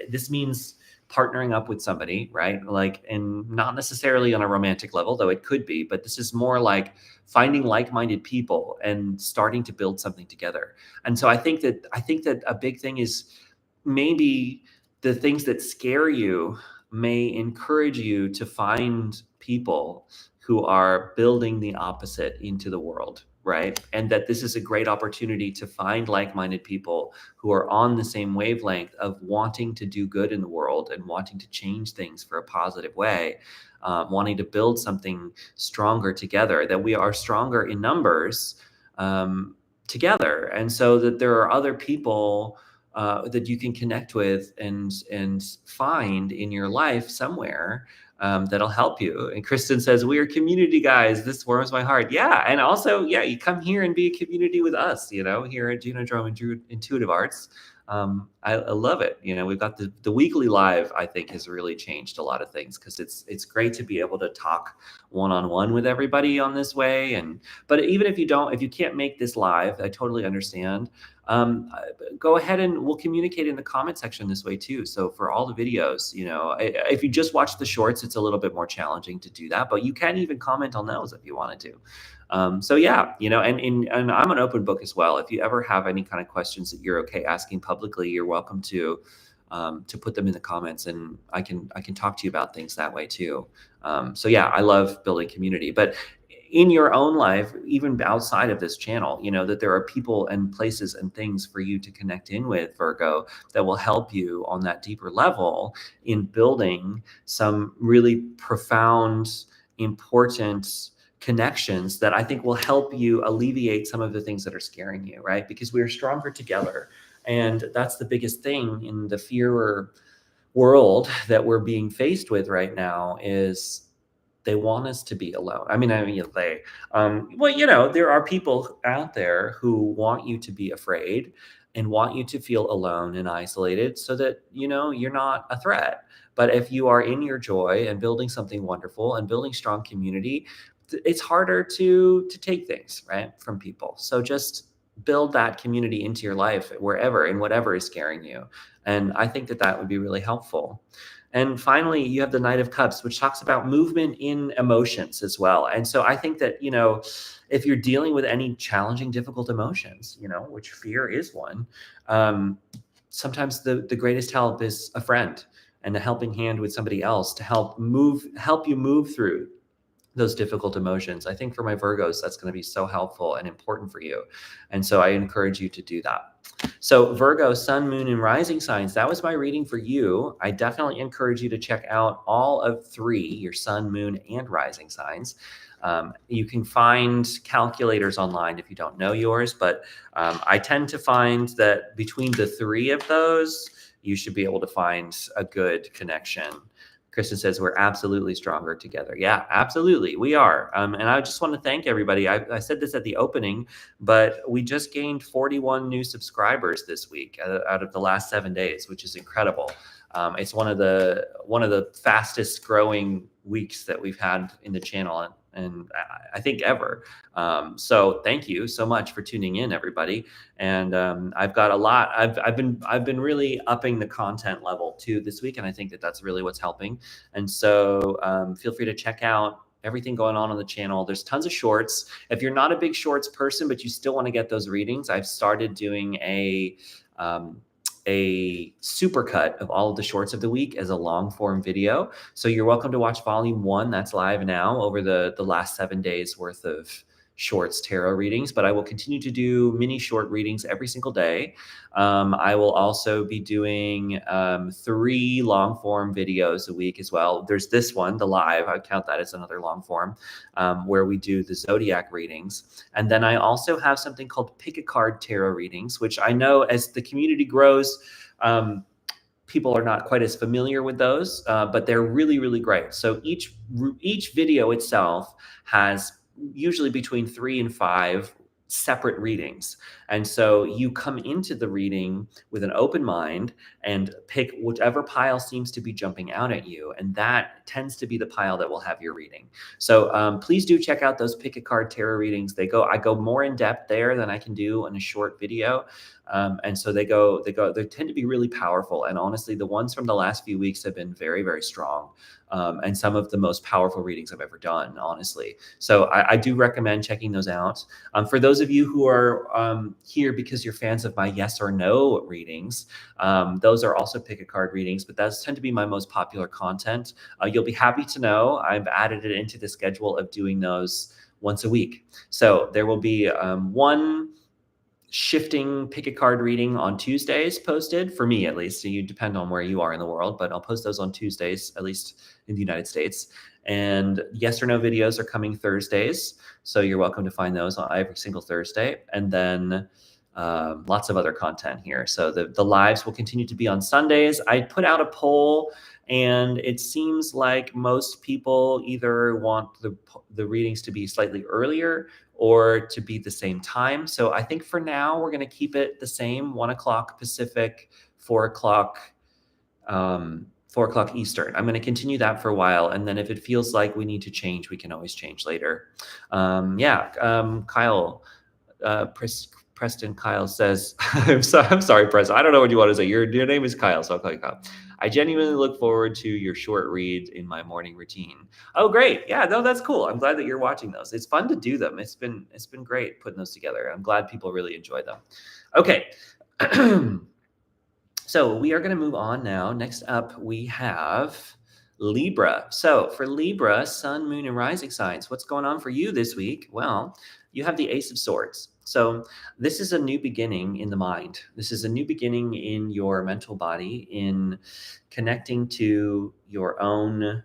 this means partnering up with somebody, right? Like, and not necessarily on a romantic level, though it could be, but this is more like finding like-minded people and starting to build something together. And so I think that a big thing is maybe the things that scare you may encourage you to find people who are building the opposite into the world, right? And that this is a great opportunity to find like-minded people who are on the same wavelength of wanting to do good in the world and wanting to change things for a positive way, wanting to build something stronger together, that we are stronger in numbers together. And so that there are other people that you can connect with and find in your life somewhere that'll help you. And Kristen says, we are community guys. This warms my heart. Yeah. And also, yeah, you come here and be a community with us, you know, here at Junodrome Intuitive Arts. I love it. You know, we've got the weekly live, I think, has really changed a lot of things because it's great to be able to talk one-on-one with everybody on this way. But even if you can't make this live, I totally understand. Go ahead and we'll communicate in the comment section this way too. So for all the videos, you know, if you just watch the shorts, it's a little bit more challenging to do that, but you can even comment on those if you wanted to. So yeah, you know, and I'm an open book as well. If you ever have any kind of questions that you're okay asking publicly, you're welcome to put them in the comments, and I can talk to you about things that way too. So yeah, I love building community, but in your own life, even outside of this channel, you know, that there are people and places and things for you to connect in with, Virgo, that will help you on that deeper level in building some really profound, important connections that I think will help you alleviate some of the things that are scaring you, right? Because we are stronger together. And that's the biggest thing in the fear world that we're being faced with right now is they want us to be alone. Well, you know, there are people out there who want you to be afraid and want you to feel alone and isolated so that, you know, you're not a threat. But if you are in your joy and building something wonderful and building strong community, it's harder to take things, right, from people. So just build that community into your life wherever and whatever is scaring you. And I think that would be really helpful. And finally, you have the Knight of Cups, which talks about movement in emotions as well. And so I think that, you know, if you're dealing with any challenging, difficult emotions, you know, which fear is one, sometimes the greatest help is a friend and a helping hand with somebody else to help you move through those difficult emotions. I think for my Virgos, that's going to be so helpful and important for you. And so I encourage you to do that. So Virgo, sun, moon, and rising signs, that was my reading for you. I definitely encourage you to check out all of three, your sun, moon, and rising signs. You can find calculators online if you don't know yours, but I tend to find that between the three of those, you should be able to find a good connection. Kristen says we're absolutely stronger together. Yeah, absolutely. We are. And I just want to thank everybody. I said this at the opening, but we just gained 41 new subscribers this week out of the last 7 days, which is incredible. It's one of the fastest growing weeks that we've had in the channel, and I think ever. So thank you so much for tuning in, everybody. And I've got a lot. I've been really upping the content level too this week, and I think that that's really what's helping. And so feel free to check out everything going on the channel. There's tons of shorts. If you're not a big shorts person, but you still want to get those readings, I've started doing a supercut of all of the shorts of the week as a long form video. So you're welcome to watch volume 1. That's live now over the last 7 days worth of shorts tarot readings, but I will continue to do mini short readings every single day. I will also be doing 3 long form videos a week as well. There's this one, the live, I count that as another long form, where we do the Zodiac readings. And then I also have something called Pick a Card Tarot readings, which I know as the community grows, people are not quite as familiar with those, but they're really, really great. So each video itself has usually between 3 and 5 separate readings. And so you come into the reading with an open mind and pick whichever pile seems to be jumping out at you. And that tends to be the pile that will have your reading. So please do check out those Pick a Card Tarot readings. I go more in depth there than I can do in a short video. And so they tend to be really powerful. And honestly, the ones from the last few weeks have been very, very strong. And some of the most powerful readings I've ever done, honestly. So I do recommend checking those out. For those of you who are here because you're fans of my yes or no readings, those are also Pick a Card readings, but those tend to be my most popular content. You'll be happy to know I've added it into the schedule of doing those once a week. So there will be one shifting Pick a Card reading on Tuesdays posted, for me at least. So you depend on where you are in the world, but I'll post those on Tuesdays, at least in the United States. And yes or no videos are coming Thursdays. So you're welcome to find those on every single Thursday. And then lots of other content here. So the lives will continue to be on Sundays. I put out a poll, and it seems like most people either want the readings to be slightly earlier or to be the same time. So I think for now, we're going to keep it the same, 1 o'clock Pacific, 4 o'clock 4 o'clock Eastern. I'm going to continue that for a while. And then if it feels like we need to change, we can always change later. Kyle, Preston Kyle says, I'm sorry, Preston. I don't know what you want to say. Your name is Kyle, so I'll call you Kyle. I genuinely look forward to your short reads in my morning routine. Oh, great. Yeah, no, that's cool. I'm glad that you're watching those. It's fun to do them. It's been great putting those together. I'm glad people really enjoy them. Okay. So we are going to move on now. Next up, we have Libra. So for Libra, sun, moon, and rising signs, what's going on for you this week? Well, you have the Ace of Swords. So this is a new beginning in the mind. This is a new beginning in your mental body, in connecting to your own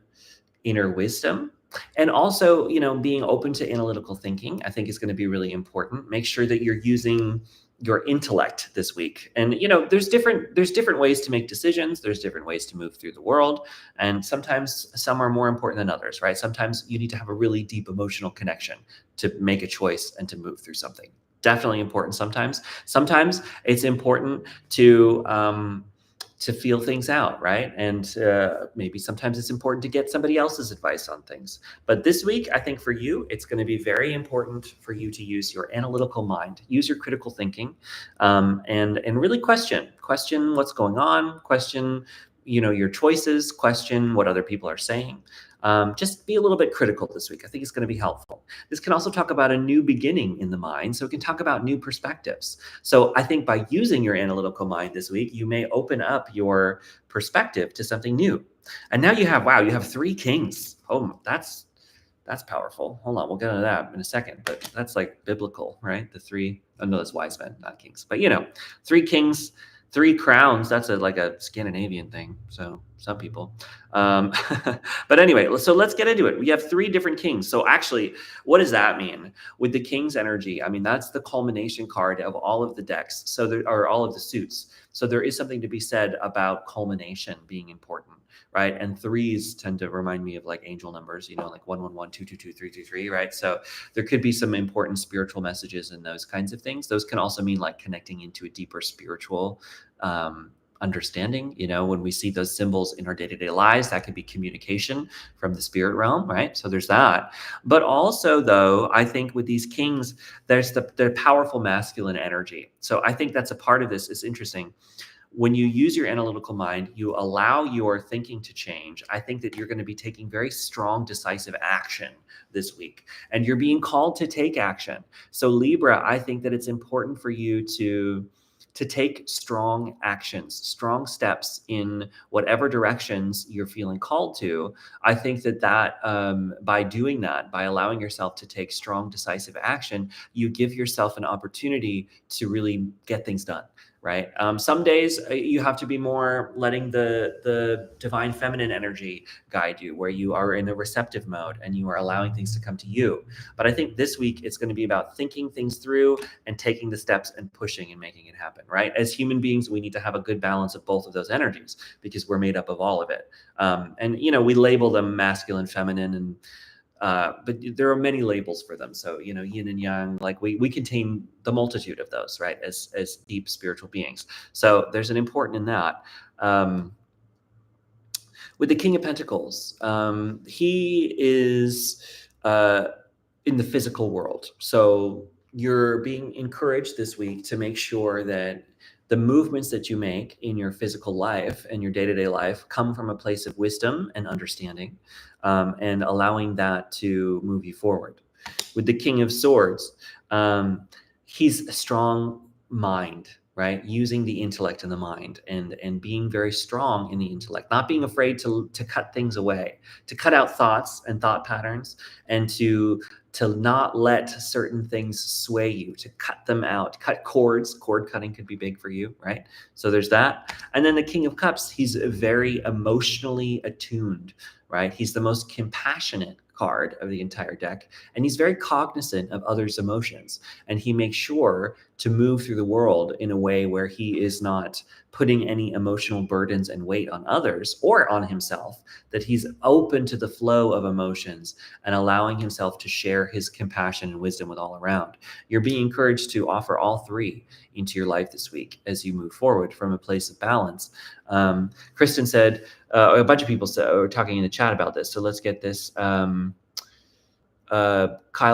inner wisdom. And also, being open to analytical thinking, I think is going to be really important. Make sure that you're using your intellect this week. And, there's different ways to make decisions. There's different ways to move through the world. And sometimes some are more important than others, right? Sometimes you need to have a really deep emotional connection to make a choice and to move through something. Definitely important sometimes. Sometimes it's important to feel things out, right? And maybe sometimes it's important to get somebody else's advice on things. But this week, I think for you, it's going to be very important for you to use your analytical mind, use your critical thinking, and really question what's going on, question your choices, question what other people are saying. Just be a little bit critical this week. I think it's going to be helpful. This can also talk about a new beginning in the mind. So it can talk about new perspectives. So I think by using your analytical mind this week, you may open up your perspective to something new. And now you have 3 kings. Oh, that's That's powerful. Hold on, we'll get into that in a second. But that's like biblical, right? The three, oh no, that's wise men, not kings. But you know, 3 kings, 3 crowns. That's like a Scandinavian thing. So some people. Um, but anyway, so let's get into it. We have 3 different kings. So actually, what does that mean? With the king's energy, I mean, that's the culmination card of all of the decks. So there are all of the suits. So there is something to be said about culmination being important, right? And 3s tend to remind me of like angel numbers, you know, like 111, 222, 333, right? So there could be some important spiritual messages in those kinds of things. Those can also mean like connecting into a deeper spiritual understanding. You know, when we see those symbols in our day-to-day lives, that could be communication from the spirit realm, right? So there's that. But also, though, I think with these kings, there's the powerful masculine energy. So I think that's a part of this. Is interesting. When you use your analytical mind, you allow your thinking to change. I think that you're going to be taking very strong, decisive action this week, and you're being called to take action. So Libra, I think that it's important for you to take strong actions, strong steps in whatever directions you're feeling called to. I think that by doing that, by allowing yourself to take strong, decisive action, you give yourself an opportunity to really get things done. Right. Some days you have to be more letting the divine feminine energy guide you, where you are in a receptive mode and you are allowing things to come to you. But I think this week it's going to be about thinking things through and taking the steps and pushing and making it happen. Right. As human beings, we need to have a good balance of both of those energies because we're made up of all of it. And, you know, we label them masculine, feminine, and but there are many labels for them. So, you know, yin and yang, like we contain the multitude of those, right? As deep spiritual beings. So there's an important in that. With the King of Pentacles, he is in the physical world. So you're being encouraged this week to make sure that the movements that you make in your physical life and your day-to-day life come from a place of wisdom and understanding, and allowing that to move you forward. With the King of Swords, he's a strong mind, right? Using the intellect and the mind, and being very strong in the intellect, not being afraid to cut things away, to cut out thoughts and thought patterns, and to not let certain things sway you, to cut them out, cut cords. Cord cutting could be big for you, right? So there's that. And then the King of Cups, he's very emotionally attuned, right? He's the most compassionate card of the entire deck, and he's very cognizant of others' emotions, and he makes sure to move through the world in a way where he is not putting any emotional burdens and weight on others or on himself, that he's open to the flow of emotions and allowing himself to share his compassion and wisdom with all around. You're being encouraged to offer all 3 into your life this week as you move forward from a place of balance. Kristen said, a bunch of people are talking in the chat about this, so let's get this. Kyle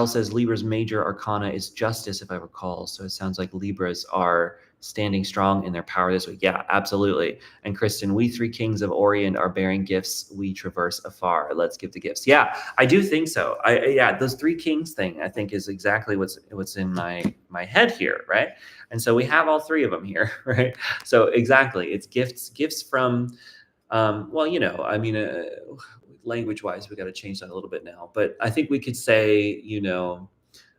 says Libra's major arcana is justice, if I recall. So it sounds like Libras are standing strong in their power this week. Yeah, absolutely. And Kristen, we 3 kings of Orient are bearing gifts we traverse afar. Let's give the gifts. Yeah, I do think so. Yeah, those 3 kings thing, I think, is exactly what's in my head here, right? And so we have all 3 of them here, right? So exactly, it's gifts from, well, you know, I mean, language-wise, we got to change that a little bit now. But I think we could say, you know,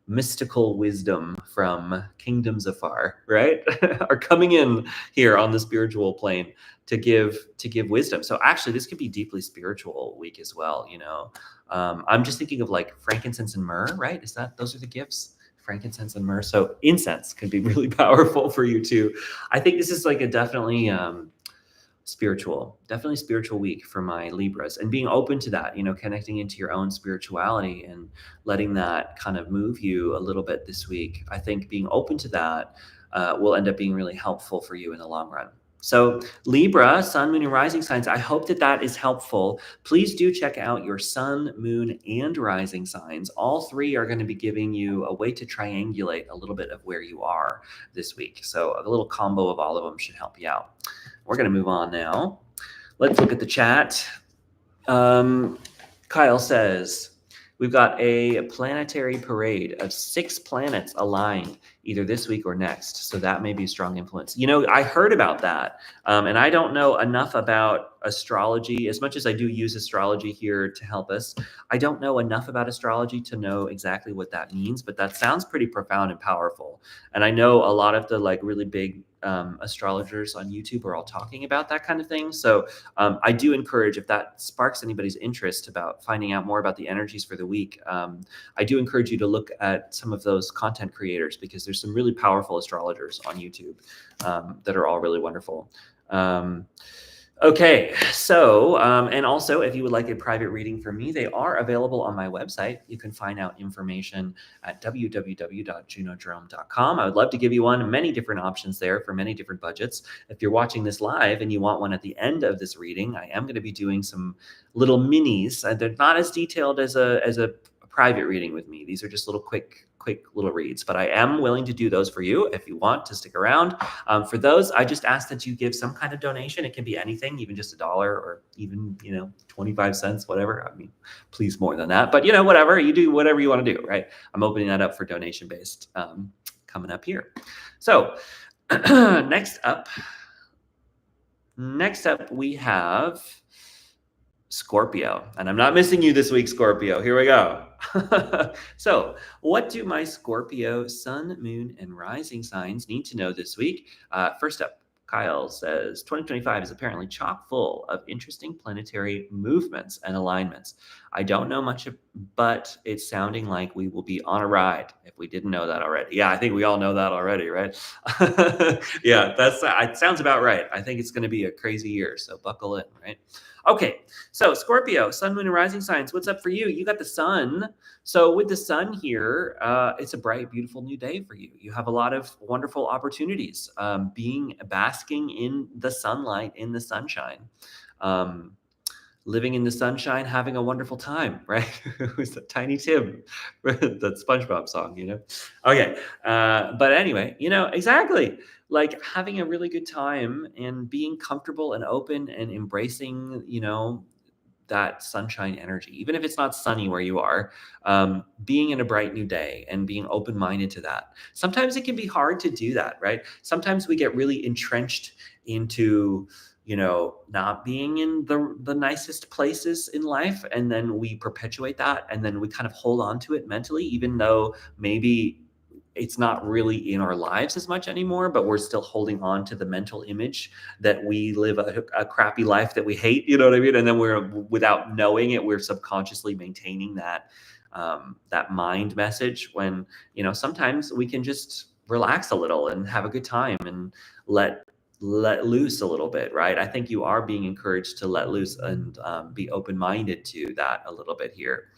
mystical wisdom from kingdoms afar, right? Are coming in here on the spiritual plane to give wisdom. So actually, this could be deeply spiritual week as well. You know, I'm just thinking of like frankincense and myrrh, right? Those are the gifts? Frankincense and myrrh. So incense can be really powerful for you too. I think this is like a definitely spiritual week for my Libras, and being open to that, you know, connecting into your own spirituality and letting that kind of move you a little bit this week. I think being open to that will end up being really helpful for you in the long run. So Libra, sun, moon, and rising signs, I hope that is helpful. Please do check out your sun, moon, and rising signs. All 3 are going to be giving you a way to triangulate a little bit of where you are this week. So a little combo of all of them should help you out. We're going to move on now. Let's look at the chat. Kyle says, We've got a planetary parade of 6 planets aligned either this week or next. So that may be a strong influence. You know, I heard about that. And I don't know enough about astrology. As much as I do use astrology here to help us, I don't know enough about astrology to know exactly what that means, but that sounds pretty profound and powerful. And I know a lot of the like really big astrologers on YouTube are all talking about that kind of thing. So I do encourage, if that sparks anybody's interest about finding out more about the energies for the week, I do encourage you to look at some of those content creators, because there's some really powerful astrologers on YouTube that are all really wonderful. Okay, so, and also if you would like a private reading from me, they are available on my website. You can find out information at www.junodrome.com. I would love to give you one, many different options there for many different budgets. If you're watching this live and you want one at the end of this reading, I am going to be doing some little minis. They're not as detailed as a private reading with me. These are just little quick little reads, but I am willing to do those for you if you want to stick around. For those, I just ask that you give some kind of donation. It can be anything, even just $1 or even, 25 cents, whatever. I mean, please more than that, but whatever you do, whatever you want to do, right? I'm opening that up for donation based coming up here. So next up we have Scorpio, and I'm not missing you this week, Scorpio. Here we go. So what do my Scorpio sun, moon, and rising signs need to know this week? First up, Kyle says 2025 is apparently chock full of interesting planetary movements and alignments. I don't know much, but it's sounding like we will be on a ride, if we didn't know that already. Yeah, I think we all know that already, right? Yeah, it sounds about right. I think it's going to be a crazy year, so buckle in, right? Okay, so Scorpio, sun, moon, and rising signs. What's up for you? You got the sun. So with the sun here, it's a bright, beautiful new day for you. You have a lot of wonderful opportunities, basking in the sunlight, in the sunshine, living in the sunshine, having a wonderful time, right? Who's that? Tiny Tim, that SpongeBob song, Okay, but anyway, exactly. Like having a really good time and being comfortable and open and embracing, that sunshine energy, even if it's not sunny where you are, being in a bright new day and being open-minded to that. Sometimes it can be hard to do that, right? Sometimes we get really entrenched into, not being in the nicest places in life. And then we perpetuate that. And then we kind of hold on to it mentally, even though maybe it's not really in our lives as much anymore, but we're still holding on to the mental image that we live a crappy life that we hate, you know what I mean? And then without knowing it, we're subconsciously maintaining that mind message when, sometimes we can just relax a little and have a good time and let loose a little bit, right? I think you are being encouraged to let loose and be open-minded to that a little bit here.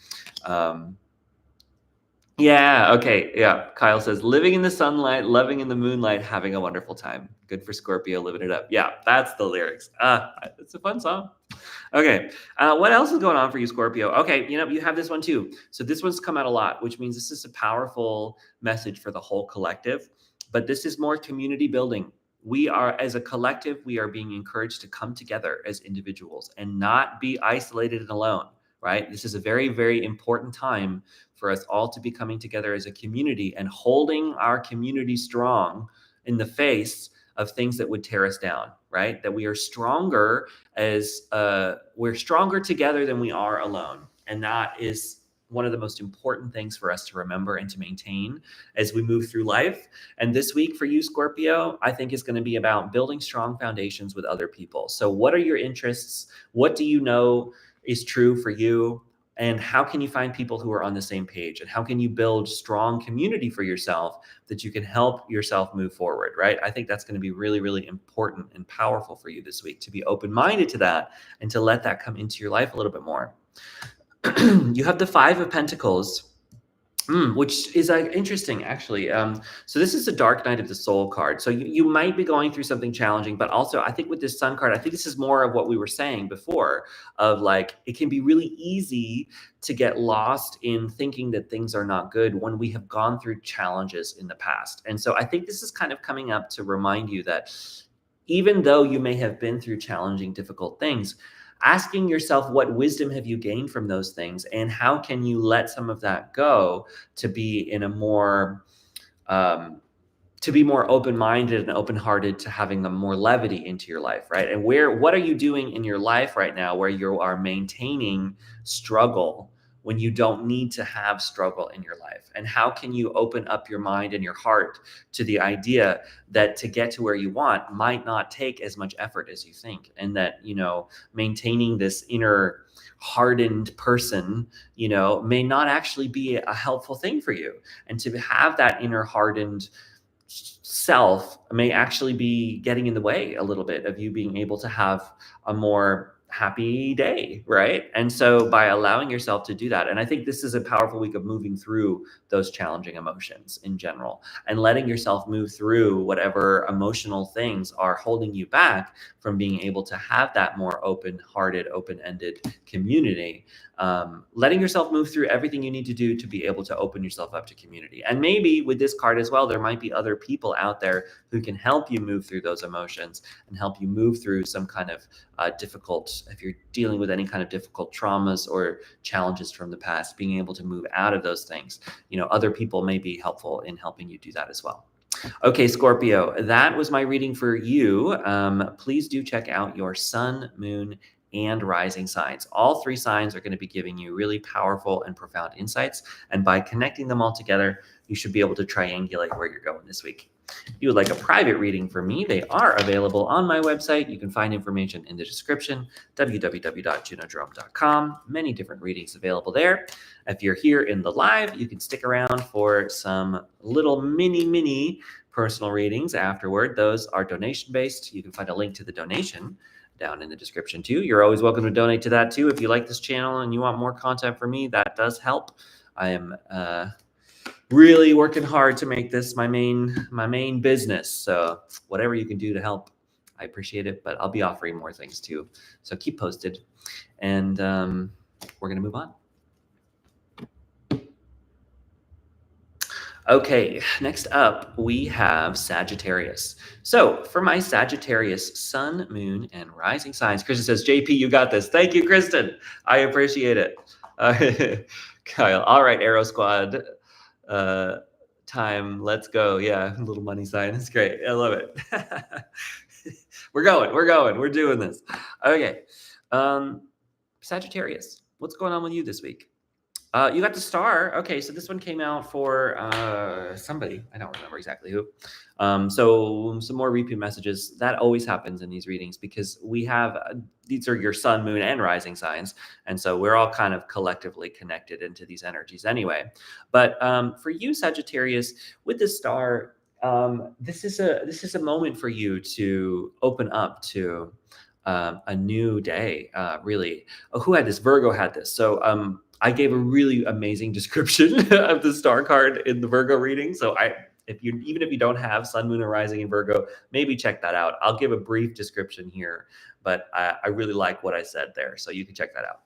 Yeah. Okay. Yeah. Kyle says, living in the sunlight, loving in the moonlight, having a wonderful time. Good for Scorpio, living it up. Yeah, that's the lyrics. It's a fun song. Okay. What else is going on for you, Scorpio? Okay. You have this one too. So this one's come out a lot, which means this is a powerful message for the whole collective, but this is more community building. We are, as a collective, we are being encouraged to come together as individuals and not be isolated and alone, right? This is a very, very important time for us all to be coming together as a community and holding our community strong in the face of things that would tear us down, right? That we are stronger we're stronger together than we are alone. And that is one of the most important things for us to remember and to maintain as we move through life. And this week for you, Scorpio, I think is going to be about building strong foundations with other people. So what are your interests? What do you know is true for you? And how can you find people who are on the same page? And how can you build strong community for yourself that you can help yourself move forward, right? I think that's going to be really, really important and powerful for you this week, to be open-minded to that and to let that come into your life a little bit more. You have the 5 of Pentacles, which is interesting, actually. So this is a dark night of the soul card. So you might be going through something challenging, but also I think with this sun card, I think this is more of what we were saying before of like, it can be really easy to get lost in thinking that things are not good when we have gone through challenges in the past. And so I think this is kind of coming up to remind you that even though you may have been through challenging, difficult things, asking yourself, what wisdom have you gained from those things? And how can you let some of that go to be in a more, um, to be more open-minded and open-hearted to having a more levity into your life, right? And what are you doing in your life right now where you are maintaining struggle when you don't need to have struggle in your life? And how can you open up your mind and your heart to the idea that to get to where you want might not take as much effort as you think, and that, maintaining this inner hardened person, may not actually be a helpful thing for you. And to have that inner hardened self may actually be getting in the way a little bit of you being able to have a more happy day, right? And so by allowing yourself to do that, and I think this is a powerful week of moving through those challenging emotions in general and letting yourself move through whatever emotional things are holding you back from being able to have that more open-hearted, open-ended community. Letting yourself move through everything you need to do to be able to open yourself up to community. And maybe with this card as well, there might be other people out there who can help you move through those emotions and help you move through some kind of difficult, if you're dealing with any kind of difficult traumas or challenges from the past, being able to move out of those things. Other people may be helpful in helping you do that as well. Okay, Scorpio, that was my reading for you. Please do check out your sun, moon, and rising signs. All three signs are going to be giving you really powerful and profound insights. And by connecting them all together, you should be able to triangulate where you're going this week. If you would like a private reading from me, they are available on my website. You can find information in the description, www.junodrome.com. Many different readings available there. If you're here in the live, you can stick around for some little mini personal readings afterward. Those are donation-based. You can find a link to the donation down in the description too. You're always welcome to donate to that too. If you like this channel and you want more content from me, that does help. I am really working hard to make this my main business. So whatever you can do to help, I appreciate it. But I'll be offering more things too. So keep posted, and we're gonna move on. Okay, next up we have Sagittarius. So for my Sagittarius sun, moon, and rising signs, Kristen says, JP, you got this. Thank you, Kristen. I appreciate it. Kyle, all right, Arrow Squad. Time, let's go. Yeah, little money sign. It's great. I love it. We're going. We're doing this. Okay. Sagittarius, what's going on with you this week? You got the star. Okay, so this one came out for somebody. I don't remember exactly who. So some more repeat messages. That always happens in these readings because we have, these are your sun, moon, and rising signs. And so we're all kind of collectively connected into these energies anyway. But for you, Sagittarius, with the star, this is a moment for you to open up to a new day, really. Oh, who had this? Virgo had this. So I gave a really amazing description of the star card in the Virgo reading. So even if you don't have sun, moon, or rising in Virgo, maybe check that out. I'll give a brief description here, but I really like what I said there. So you can check that out.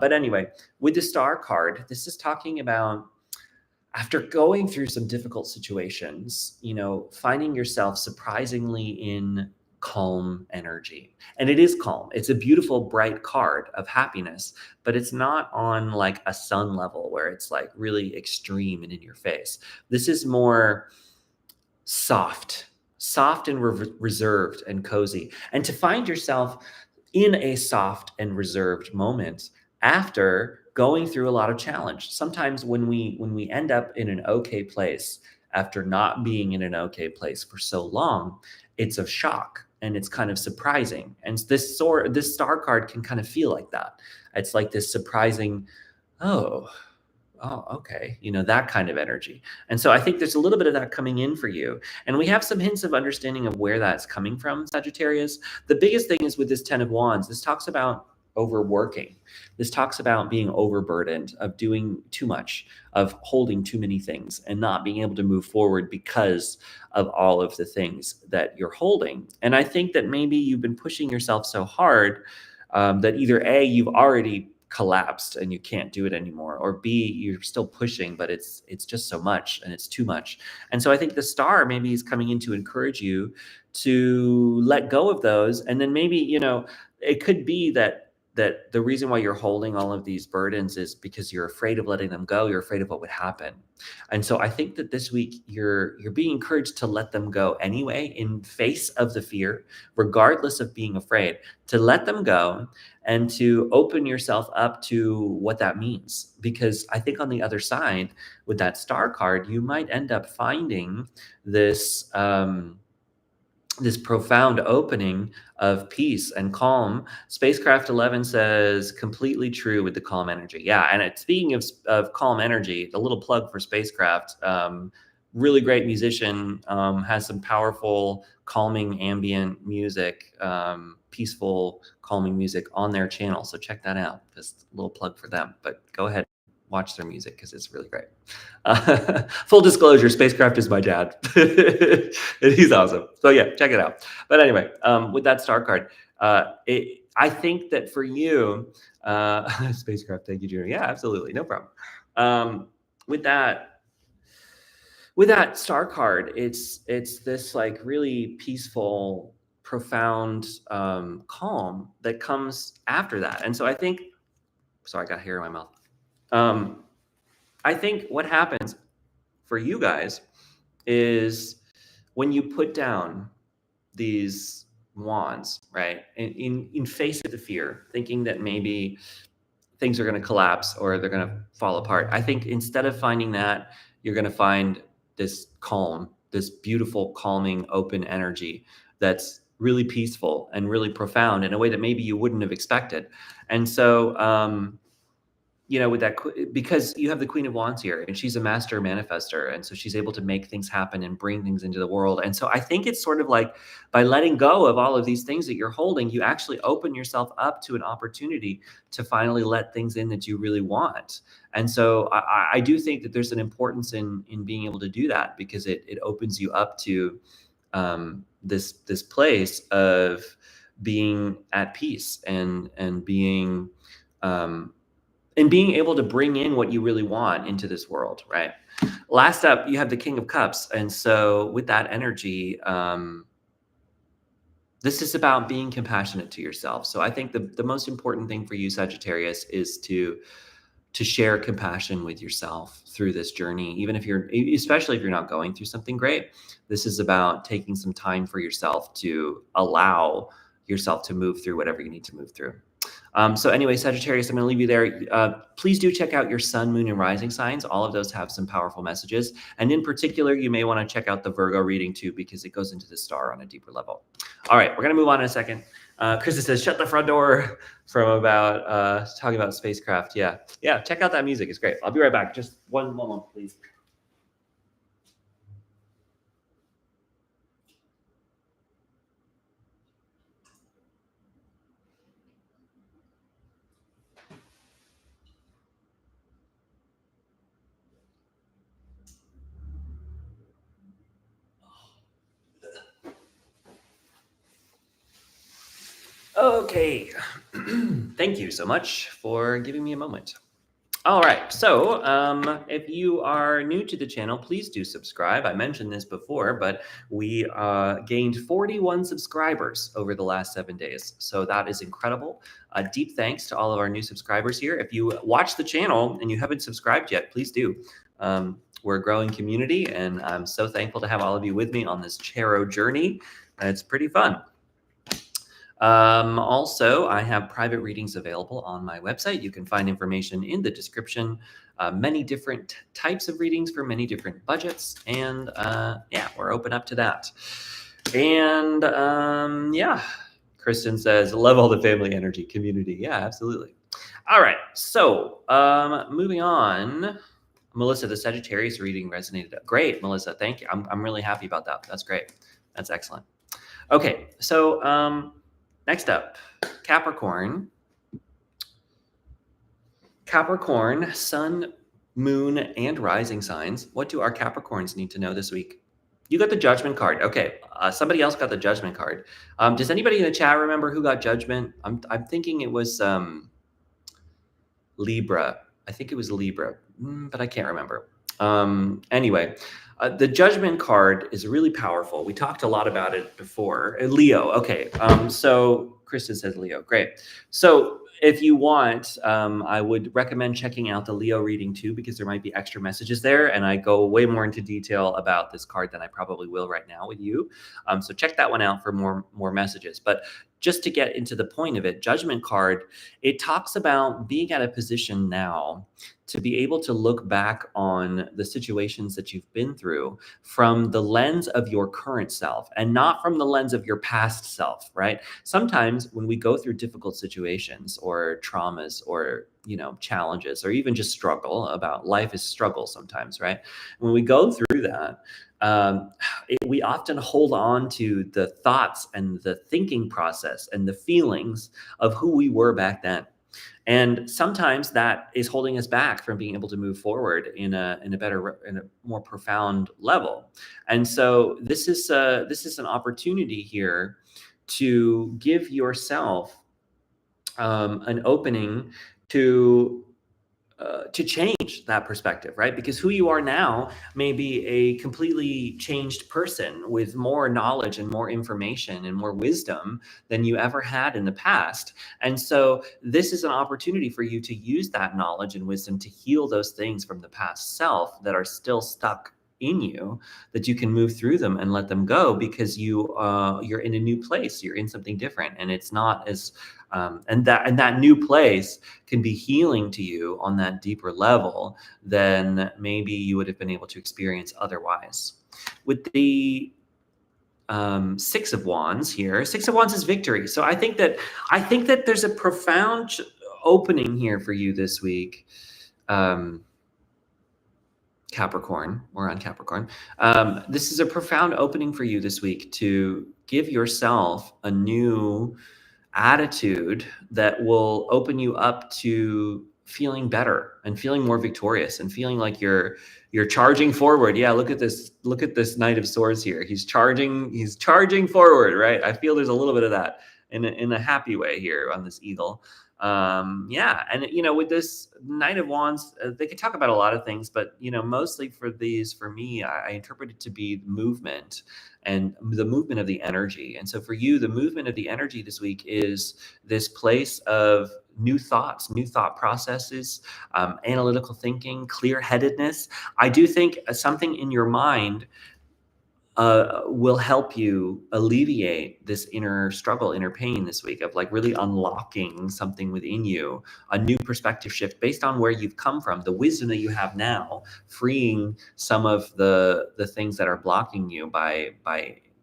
But anyway, with the star card, this is talking about after going through some difficult situations, finding yourself surprisingly in calm energy. And it is calm. It's a beautiful, bright card of happiness, but it's not on like a sun level where it's like really extreme and in your face. This is more soft and reserved and cozy. And to find yourself in a soft and reserved moment after going through a lot of challenge. Sometimes when we end up in an okay place after not being in an okay place for so long, it's a shock and it's kind of surprising. And this star card can kind of feel like that. It's like this surprising, oh, okay, that kind of energy. And so I think there's a little bit of that coming in for you. And we have some hints of understanding of where that's coming from, Sagittarius. The biggest thing is with this 10 of Wands, this talks about overworking. This talks about being overburdened, of doing too much, of holding too many things and not being able to move forward because of all of the things that you're holding. And I think that maybe you've been pushing yourself so hard that either A, you've already collapsed and you can't do it anymore, or B, you're still pushing, but it's just so much and it's too much. And so I think the star maybe is coming in to encourage you to let go of those. And then maybe, it could be that that the reason why you're holding all of these burdens is because you're afraid of letting them go. You're afraid of what would happen. And so I think that this week you're being encouraged to let them go anyway, in face of the fear, regardless of being afraid, to let them go and to open yourself up to what that means. Because I think on the other side, with that star card, you might end up finding this this profound opening of peace and calm. Spacecraft 11 says completely true with the calm energy. Yeah, and speaking of calm energy, the little plug for Spacecraft, really great musician, has some powerful calming ambient music, peaceful calming music on their channel. So check that out. Just a little plug for them, but go ahead, watch their music because it's really great. Full disclosure, Spacecraft is my dad. And he's awesome. So yeah, check it out. But anyway, with that star card, I think that for you, Spacecraft, thank you, Junior. Yeah, absolutely. No problem. With that star card, it's this like really peaceful, profound calm that comes after that. And so I think, sorry, I got hair in my mouth. I think what happens for you guys is when you put down these wands, right, in face of the fear, thinking that maybe things are going to collapse or they're going to fall apart. I think instead of finding that, you're going to find this calm, this beautiful, calming, open energy that's really peaceful and really profound in a way that maybe you wouldn't have expected. And so, with that, because you have the Queen of Wands here and she's a master manifester. And so she's able to make things happen and bring things into the world. And so I think it's sort of like by letting go of all of these things that you're holding, you actually open yourself up to an opportunity to finally let things in that you really want. And so I do think that there's an importance in being able to do that, because it opens you up to this place of being at peace and being and being able to bring in what you really want into this world, right? Last up, you have the King of Cups. And so with that energy, this is about being compassionate to yourself. So I think the most important thing for you, Sagittarius, is to share compassion with yourself through this journey, even if especially if you're not going through something great. This is about taking some time for yourself to allow yourself to move through whatever you need to move through. So anyway, Sagittarius, I'm going to leave you there. Please do check out your sun, moon, and rising signs. All of those have some powerful messages. And in particular, you may want to check out the Virgo reading too, because it goes into the star on a deeper level. All right, we're going to move on in a second. Krista says, shut the front door, from about talking about Spacecraft. Yeah, check out that music. It's great. I'll be right back. Just one moment, please. Okay. Thank you so much for giving me a moment. All right. So if you are new to the channel, please do subscribe. I mentioned this before, but we gained 41 subscribers over the last 7 days. So that is incredible. Deep thanks to all of our new subscribers here. If you watch the channel and you haven't subscribed yet, please do. We're a growing community, and I'm so thankful to have all of you with me on this tarot journey. It's pretty fun. Also, I have private readings available on my website. You can find information in the description. Many different types of readings for many different budgets. And yeah, we're open up to that. And yeah, Kristen says, love all the family energy community. Yeah, absolutely. All right. So moving on. Melissa, the Sagittarius reading resonated. Great, Melissa. Thank you. I'm really happy about that. That's great. That's excellent. Okay. So next up, Capricorn. Capricorn, sun, moon, and rising signs. What do our Capricorns need to know this week? You got the Judgment card. Okay, somebody else got the Judgment card. Does anybody in the chat remember who got Judgment? I'm thinking it was Libra. I think it was Libra, but I can't remember. Anyway, the Judgment card is really powerful. We talked a lot about it before. Leo. Okay. So Kristen says Leo. Great. So If you want, I would recommend checking out the Leo reading too, because there might be extra messages there. And I go way more into detail about this card than I probably will right now with you. So check that one out for more messages. But just to get into the point of it, Judgment card, it talks about being at a position now to be able to look back on the situations that you've been through from the lens of your current self and not from the lens of your past self, right? Sometimes when we go through difficult situations or traumas or, challenges, or even just struggle, about life is struggle sometimes, right? When we go through that, we often hold on to the thoughts and the thinking process and the feelings of who we were back then. And sometimes that is holding us back from being able to move forward in a more profound level. And so this is an opportunity here to give yourself an opening to change that perspective, right? Because who you are now may be a completely changed person with more knowledge and more information and more wisdom than you ever had in the past. And so this is an opportunity for you to use that knowledge and wisdom to heal those things from the past self that are still stuck in you, that you can move through them and let them go, because you're in a new place, you're in something different, and it's not as and that new place can be healing to you on that deeper level than maybe you would have been able to experience otherwise. With the Six of Wands here, Six of Wands is victory. So I think that there's a profound opening here for you this week. Capricorn, we're on Capricorn. This is a profound opening for you this week to give yourself a new attitude that will open you up to feeling better and feeling more victorious and feeling like you're charging forward. Yeah, look at this Knight of Swords here. He's charging forward, right? I feel there's a little bit of that in a happy way here on this eagle. Yeah, and with this Knight of Wands, they could talk about a lot of things, but mostly for me, I interpret it to be movement and the movement of the energy. And so for you, the movement of the energy this week is this place of new thoughts, new thought processes, analytical thinking, clear-headedness. I do think something in your mind will help you alleviate this inner struggle, inner pain this week, of like really unlocking something within you, a new perspective shift based on where you've come from, the wisdom that you have now, freeing some of the things that are blocking you by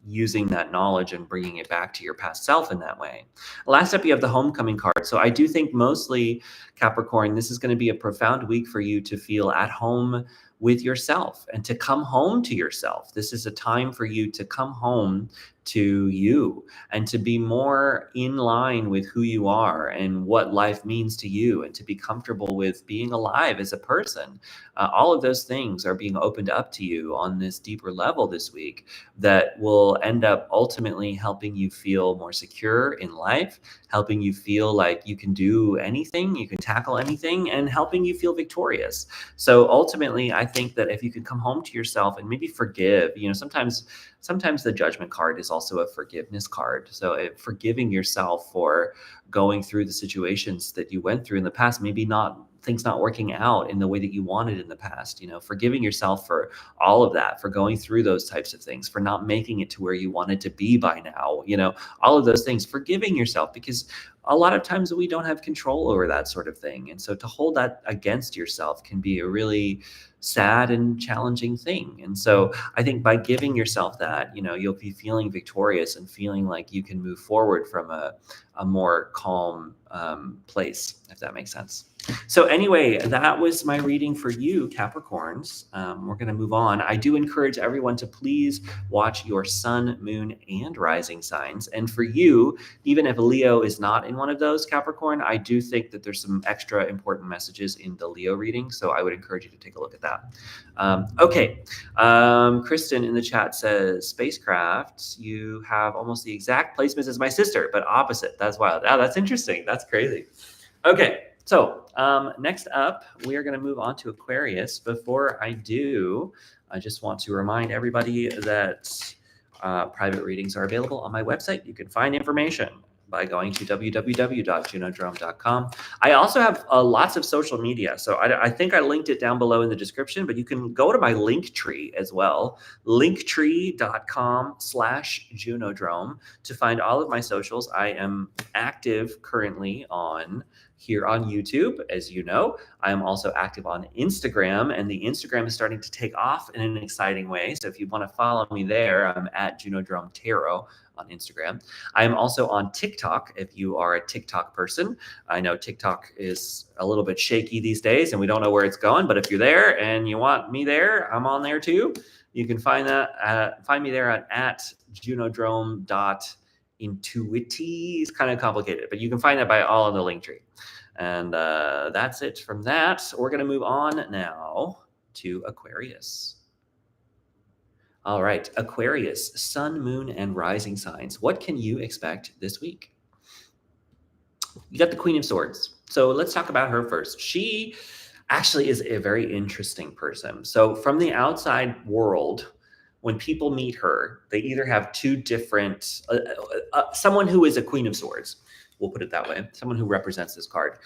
using that knowledge and bringing it back to your past self in that way. Last up, you have the Homecoming card. So I do think mostly, Capricorn, this is going to be a profound week for you to feel at home with yourself and to come home to yourself. This is a time for you to come home to you and to be more in line with who you are and what life means to you, and to be comfortable with being alive as a person. All of those things are being opened up to you on this deeper level this week that will end up ultimately helping you feel more secure in life, helping you feel like you can do anything, you can tackle anything, and helping you feel victorious. So ultimately, I think that if you can come home to yourself and maybe forgive, sometimes the Judgment card is also a forgiveness card. So forgiving yourself for going through the situations that you went through in the past, maybe things not working out in the way that you wanted in the past, forgiving yourself for all of that, for going through those types of things, for not making it to where you wanted to be by now, all of those things, forgiving yourself, because a lot of times we don't have control over that sort of thing. And so to hold that against yourself can be a really sad and challenging thing. And so I think by giving yourself that, you'll be feeling victorious and feeling like you can move forward from a more calm place, if that makes sense. So anyway, that was my reading for you, Capricorns. We're going to move on. I do encourage everyone to please watch your sun, moon, and rising signs. And for you, even if Leo is not in one of those, Capricorn, I do think that there's some extra important messages in the Leo reading. So I would encourage you to take a look at that. Okay. Kristen in the chat says, spacecraft, you have almost the exact placements as my sister, but opposite. That's wild. Oh, that's interesting. That's crazy. Okay. So next up, we are going to move on to Aquarius. Before I do, I just want to remind everybody that private readings are available on my website. You can find information by going to www.junodrome.com. I also have lots of social media. So I think I linked it down below in the description, but you can go to my link tree as well, linktree.com/Junodrome to find all of my socials. I am active currently here on YouTube, as you know. I am also active on Instagram, and the Instagram is starting to take off in an exciting way. So if you want to follow me there, I'm at Junodrome Tarot on Instagram. I am also on TikTok if you are a TikTok person. I know TikTok is a little bit shaky these days and we don't know where it's going, but if you're there and you want me there, I'm on there too. You can find me there at junodrome.intuiti. It's kind of complicated, but you can find that by all in the link tree. And that's it from that. We're going to move on now to Aquarius. All right, Aquarius, sun, moon, and rising signs. What can you expect this week? You got the Queen of Swords. So let's talk about her first. She actually is a very interesting person. So from the outside world, when people meet her, they either have two different, someone who is a Queen of Swords, we'll put it that way, someone who represents this card,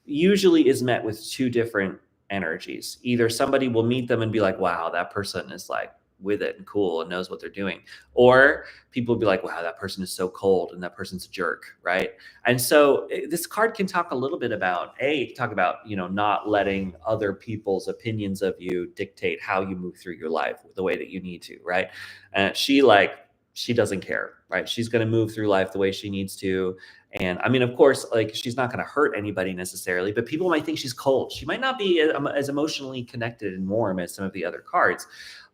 usually is met with two different energies. Either somebody will meet them and be like, wow, that person is like with it and cool and knows what they're doing. Or people will be like, wow, that person is so cold and that person's a jerk, right? And so this card can talk a little bit about, not letting other people's opinions of you dictate how you move through your life the way that you need to, right? And she doesn't care, right? She's going to move through life the way she needs to. And I mean, of course, like she's not going to hurt anybody necessarily, but people might think she's cold. She might not be as emotionally connected and warm as some of the other cards,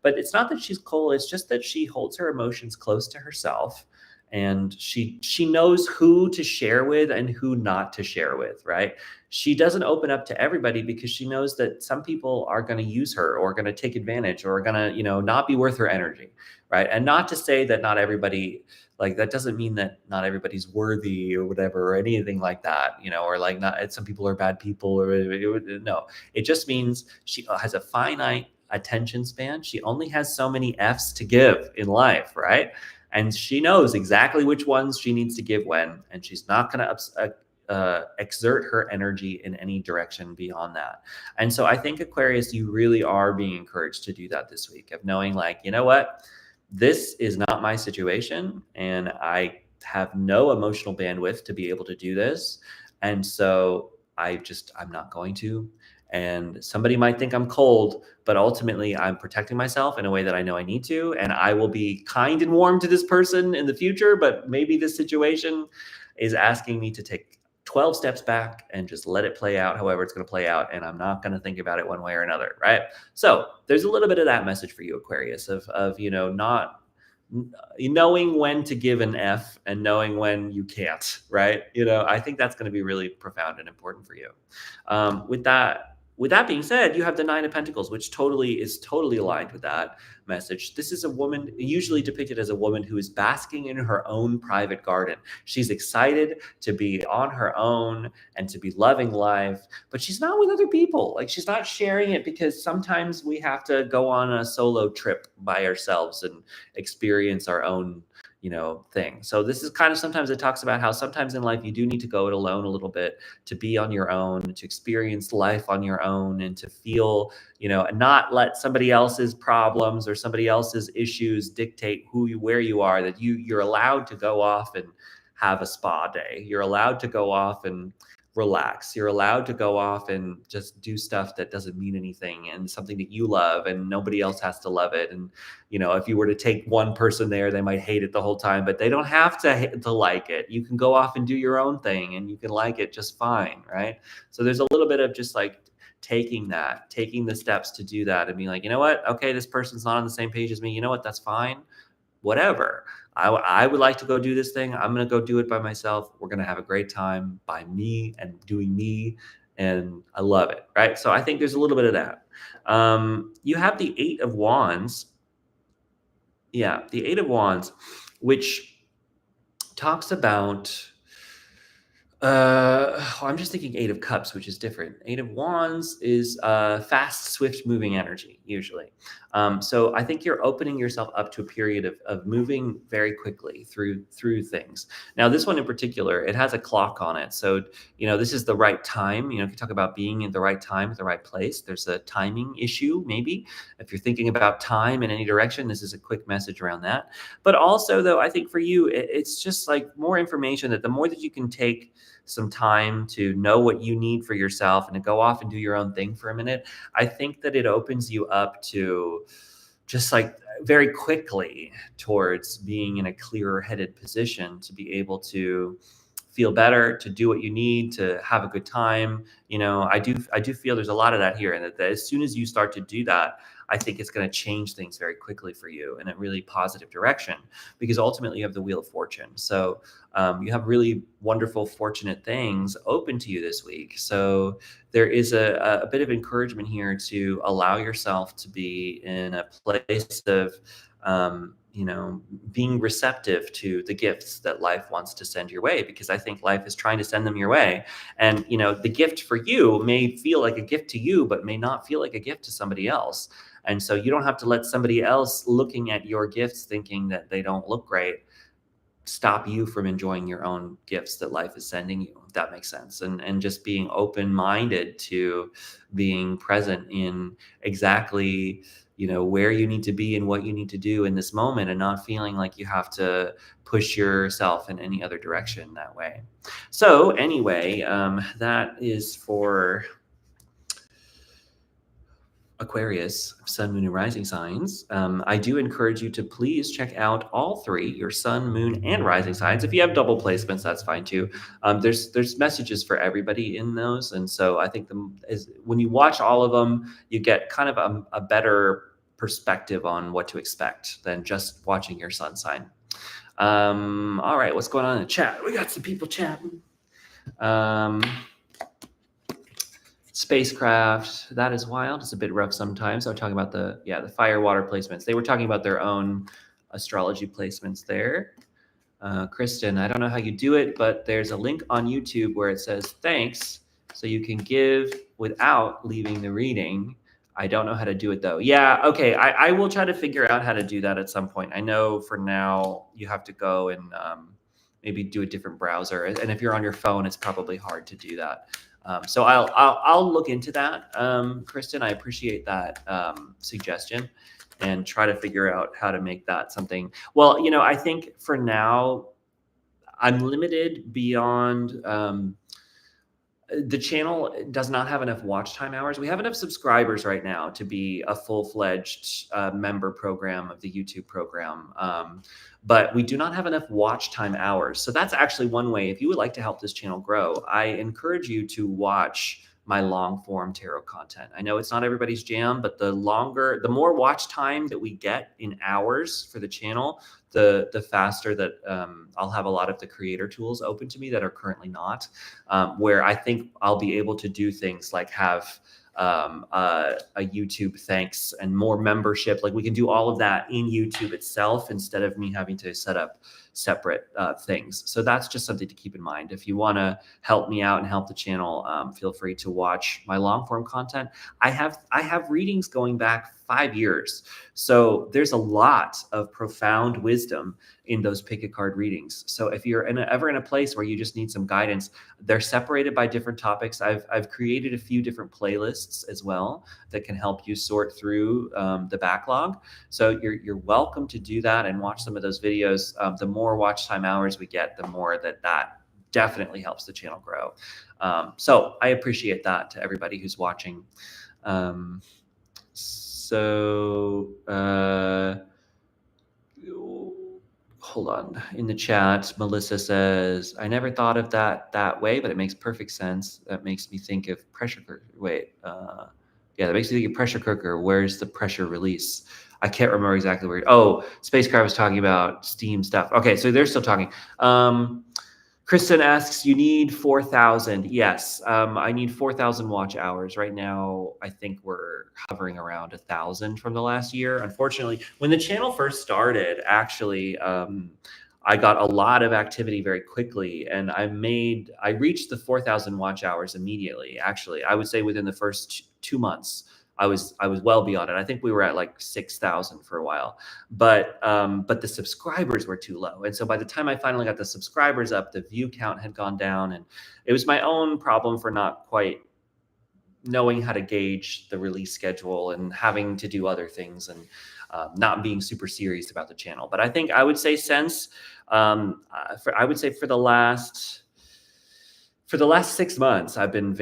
but it's not that she's cold. It's just that she holds her emotions close to herself, and she knows who to share with and who not to share with, right? She doesn't open up to everybody because she knows that some people are going to use her or going to take advantage or going to, not be worth her energy, right? And not to say that not everybody, like that doesn't mean that not everybody's worthy or whatever or anything like that, or like not some people are bad people or no. It just means she has a finite attention span. She only has so many F's to give in life, right? And she knows exactly which ones she needs to give when, and she's not going to exert her energy in any direction beyond that. And so I think Aquarius, you really are being encouraged to do that this week, of knowing like, you know what, this is not my situation and I have no emotional bandwidth to be able to do this. And so I'm not going to. And somebody might think I'm cold, but ultimately I'm protecting myself in a way that I know I need to. And I will be kind and warm to this person in the future, but maybe this situation is asking me to take 12 steps back and just let it play out however it's going to play out. And I'm not going to think about it one way or another, right? So there's a little bit of that message for you, Aquarius, of not knowing when to give an F and knowing when you can't, right? I think that's going to be really profound and important for you. With that being said, you have the Nine of Pentacles, which is totally aligned with that message. This is a woman usually depicted as a woman who is basking in her own private garden. She's excited to be on her own and to be loving life, but she's not with other people. Like she's not sharing it because sometimes we have to go on a solo trip by ourselves and experience our own thing. So this is kind of, sometimes it talks about how sometimes in life you do need to go it alone a little bit, to be on your own, to experience life on your own, and to feel, and not let somebody else's problems or somebody else's issues dictate where you are, that you're allowed to go off and have a spa day. You're allowed to go off and relax. You're allowed to go off and just do stuff that doesn't mean anything and something that you love, and nobody else has to love it. And, if you were to take one person there, they might hate it the whole time, but they don't have to like it. You can go off and do your own thing and you can like it just fine, right? So there's a little bit of just like taking the steps to do that and being like, you know what? Okay, this person's not on the same page as me. You know what? That's fine. Whatever. I would like to go do this thing. I'm going to go do it by myself. We're going to have a great time by me and doing me. And I love it. Right. So I think there's a little bit of that. You have the Eight of Wands. Yeah. The Eight of Wands, which talks about, I'm just thinking Eight of Cups, which is different. Eight of Wands is fast, swift moving energy, usually. So I think you're opening yourself up to a period of moving very quickly through things. Now, this one in particular, it has a clock on it. So, this is the right time. If you talk about being in the right time at the right place, there's a timing issue, maybe. If you're thinking about time in any direction, this is a quick message around that. But also, though, I think for you, it's just like more information that the more that you can take some time to know what you need for yourself and to go off and do your own thing for a minute, I think that it opens you up to just like very quickly towards being in a clearer headed position to be able to feel better, to do what you need, to have a good time. I do feel there's a lot of that here, and that as soon as you start to do that, I think it's going to change things very quickly for you in a really positive direction, because ultimately you have the Wheel of Fortune. So you have really wonderful, fortunate things open to you this week. So there is a bit of encouragement here to allow yourself to be in a place of, being receptive to the gifts that life wants to send your way, because I think life is trying to send them your way. And, the gift for you may feel like a gift to you, but may not feel like a gift to somebody else. And so you don't have to let somebody else looking at your gifts thinking that they don't look great stop you from enjoying your own gifts that life is sending you, if that makes sense. And just being open-minded to being present in exactly, where you need to be and what you need to do in this moment, and not feeling like you have to push yourself in any other direction that way. So anyway, that is for Aquarius, Sun, Moon, and Rising signs. I do encourage you to please check out all three, your Sun, Moon, and Rising signs. If you have double placements, that's fine too. There's messages for everybody in those, and so I think when you watch all of them, you get kind of a better perspective on what to expect than just watching your sun sign. All right, what's going on in the chat? We got some people chatting. Spacecraft, that is wild. It's a bit rough sometimes. I was talking about the fire water placements. They were talking about their own astrology placements there. Kristen, I don't know how you do it, but there's a link on YouTube where it says thanks, so you can give without leaving the reading. I don't know how to do it though. Yeah, okay. I will try to figure out how to do that at some point. I know for now you have to go and maybe do a different browser. And if you're on your phone, it's probably hard to do that. So I'll look into that, Kristen. I appreciate that suggestion, and try to figure out how to make that something. Well, I think for now I'm limited beyond. The channel does not have enough watch time hours. We have enough subscribers right now to be a full-fledged member program of the YouTube program. But we do not have enough watch time hours. So that's actually one way. If you would like to help this channel grow, I encourage you to watch my long form tarot content. I know it's not everybody's jam, but the more watch time that we get in hours for the channel, the faster that I'll have a lot of the creator tools open to me that are currently not, where I think I'll be able to do things like have a YouTube thanks and more membership. Like we can do all of that in YouTube itself instead of me having to set up separate things. So that's just something to keep in mind. If you want to help me out and help the channel, feel free to watch my long form content. I have readings going back 5 years. So there's a lot of profound wisdom in those pick a card readings. So if you're ever in a place where you just need some guidance, they're separated by different topics. I've created a few different playlists as well that can help you sort through the backlog. So you're welcome to do that and watch some of those videos. The more watch time hours we get, the more that definitely helps the channel grow. So I appreciate that to everybody who's watching. Hold on. In the chat, Melissa says, I never thought of that way, but it makes perfect sense. That makes me think of pressure cooker. That makes me think of pressure cooker. Where's the pressure release? I can't remember exactly where. Oh, Spacecraft was talking about Steam stuff. Okay, so they're still talking. Kristen asks, you need 4,000. Yes, I need 4,000 watch hours. Right now, I think we're hovering around 1,000 from the last year. Unfortunately, when the channel first started, actually, I got a lot of activity very quickly, and I reached the 4,000 watch hours immediately. Actually, I would say within the first 2 months, I was well beyond it. I think we were at like 6,000 for a while, but the subscribers were too low, and so by the time I finally got the subscribers up, the view count had gone down, and it was my own problem for not quite knowing how to gauge the release schedule and having to do other things, and not being super serious about the channel. But I think I would say since I would say for the last 6 months, I've been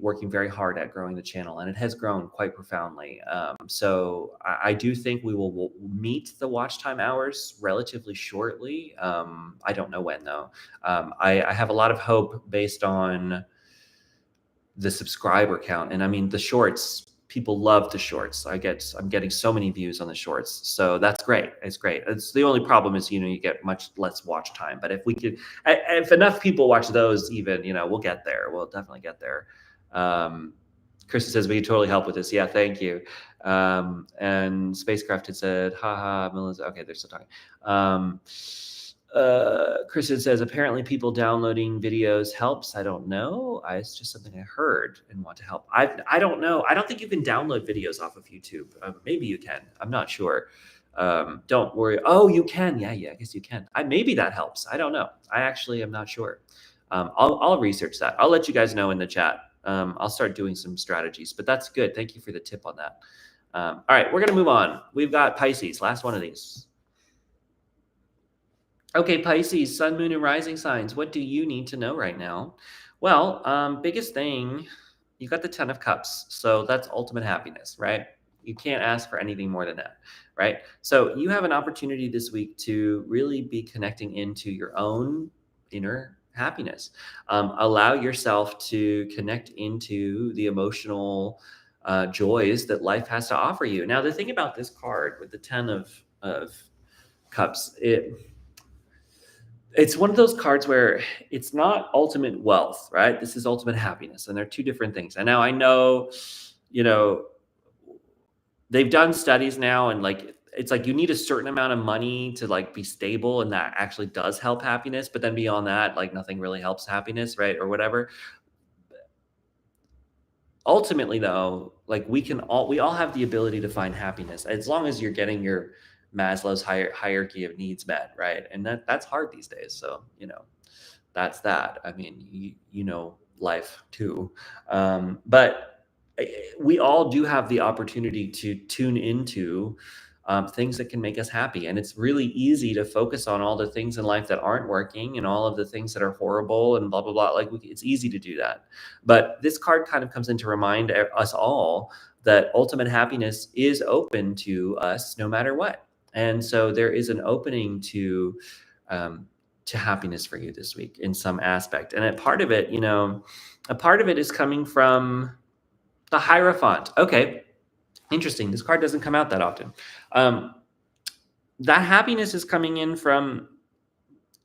working very hard at growing the channel, and it has grown quite profoundly. So I do think we will meet the watch time hours relatively shortly. I don't know when though. I have a lot of hope based on the subscriber count. And I mean, the shorts, people love the shorts. I'm getting so many views on the shorts. So that's great. It's great. It's the only problem is, you get much less watch time, but if enough people watch those, even, we'll get there. We'll definitely get there. Krista says, we can totally help with this. Yeah, thank you. And Spacecraft had said, haha, Melissa. Okay, they're still talking. Kristen says, apparently people downloading videos helps. I don't know. It's just something I heard and want to help. I don't know. I don't think you can download videos off of YouTube. Maybe you can. I'm not sure. Don't worry. Oh, you can. Yeah. I guess you can. Maybe that helps. I don't know. I actually am not sure. I'll research that. I'll let you guys know in the chat. I'll start doing some strategies, but that's good. Thank you for the tip on that. All right, we're going to move on. We've got Pisces, last one of these. Okay, Pisces, sun, moon, and rising signs. What do you need to know right now? Well, biggest thing, you got the 10 of cups. So that's ultimate happiness, right? You can't ask for anything more than that, right? So you have an opportunity this week to really be connecting into your own inner happiness. Allow yourself to connect into the emotional joys that life has to offer you. Now, the thing about this card with the 10 of cups, it's one of those cards where it's not ultimate wealth, right? This is ultimate happiness, and they're two different things. And now I know, they've done studies now, and it's like you need a certain amount of money to be stable, and that actually does help happiness. But then beyond that, nothing really helps happiness, right? Or whatever. Ultimately, though, we all have the ability to find happiness as long as you're getting your Maslow's hierarchy of needs met, right? And that's hard these days. So, that's that. I mean, life too. But we all do have the opportunity to tune into things that can make us happy. And it's really easy to focus on all the things in life that aren't working and all of the things that are horrible and blah, blah, blah. It's easy to do that. But this card kind of comes in to remind us all that ultimate happiness is open to us no matter what. And so there is an opening to happiness for you this week in some aspect. And a part of it is coming from the Hierophant. Okay, interesting. This card doesn't come out that often. That happiness is coming in from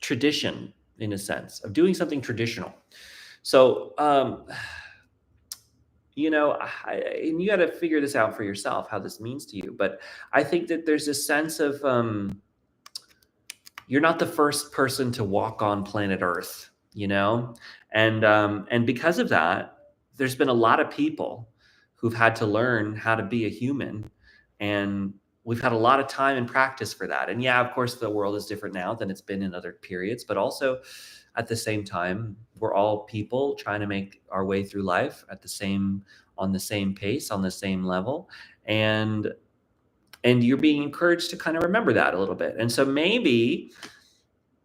tradition, in a sense, of doing something traditional. So, and you got to figure this out for yourself, how this means to you. But I think that there's a sense of you're not the first person to walk on planet Earth, and because of that, there's been a lot of people who've had to learn how to be a human, and we've had a lot of time and practice for that. And yeah, of course, the world is different now than it's been in other periods, but also at the same time, we're all people trying to make our way through life on the same pace, on the same level. And you're being encouraged to kind of remember that a little bit. And so maybe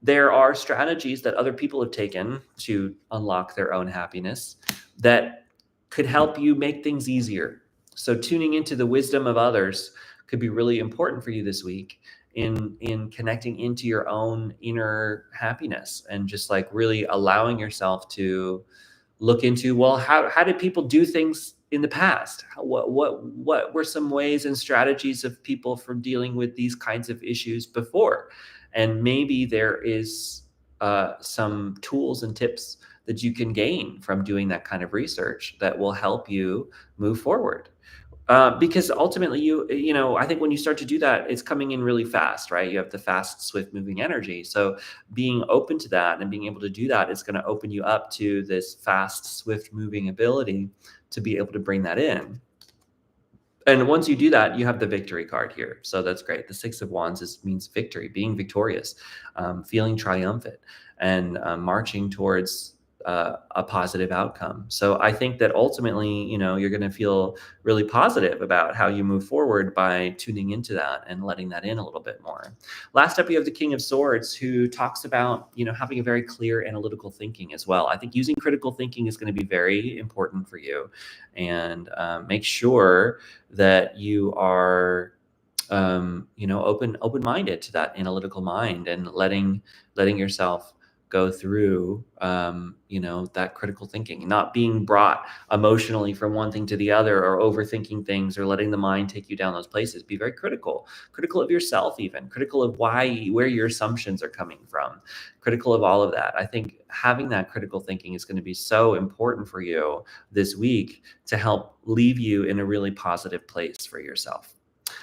there are strategies that other people have taken to unlock their own happiness that could help you make things easier. So tuning into the wisdom of others could be really important for you this week in connecting into your own inner happiness, and just really allowing yourself to look into, well, how did people do things in the past? What were some ways and strategies of people from dealing with these kinds of issues before? And maybe there is some tools and tips that you can gain from doing that kind of research that will help you move forward. Because ultimately, I think when you start to do that, it's coming in really fast, right? You have the fast, swift moving energy. So being open to that and being able to do that is going to open you up to this fast, swift moving ability to be able to bring that in. And once you do that, you have the victory card here. So that's great. The Six of Wands means victory, being victorious, feeling triumphant, and marching towards a positive outcome. So I think that ultimately, you're going to feel really positive about how you move forward by tuning into that and letting that in a little bit more. Last up, you have the King of Swords, who talks about, having a very clear analytical thinking as well. I think using critical thinking is going to be very important for you. And make sure that you are open-minded to that analytical mind, and letting yourself go through that critical thinking, not being brought emotionally from one thing to the other, or overthinking things, or letting the mind take you down those places. Be very critical of yourself, even critical of where your assumptions are coming from, critical of all of that. I think having that critical thinking is going to be so important for you this week to help leave you in a really positive place for yourself.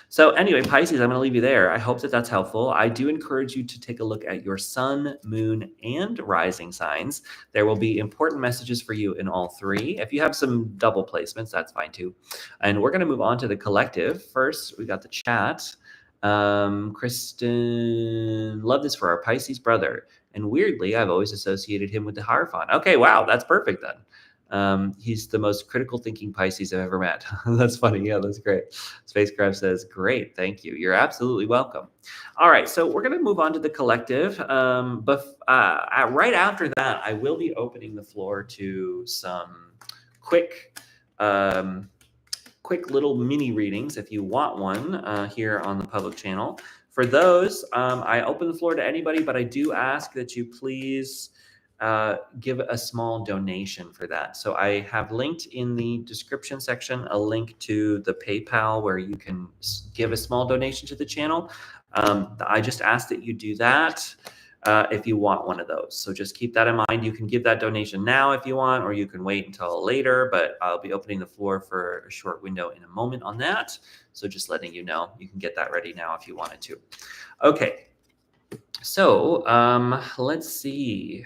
So anyway, Pisces, I'm going to leave you there. I hope that that's helpful. I do encourage you to take a look at your sun, moon, and rising signs. There will be important messages for you in all three. If you have some double placements, that's fine too. And we're going to move on to the collective. First, we got the chat. Kristen, love this for our Pisces brother. And weirdly, I've always associated him with the Hierophant. Okay, wow, that's perfect then. He's the most critical thinking Pisces I've ever met. That's funny. Yeah, that's great. Spacecraft says, great. Thank you. You're absolutely welcome. All right. So we're going to move on to the collective. But right after that, I will be opening the floor to some quick little mini readings if you want one here on the public channel. For those, I open the floor to anybody, but I do ask that you please give a small donation for that. So I have linked in the description section a link to the PayPal where you can give a small donation to the channel. I just ask that you do that if you want one of those. So just keep that in mind. You can give that donation now if you want, or you can wait until later, but I'll be opening the floor for a short window in a moment on that. So just letting you know, you can get that ready now if you wanted to. Okay. So let's see.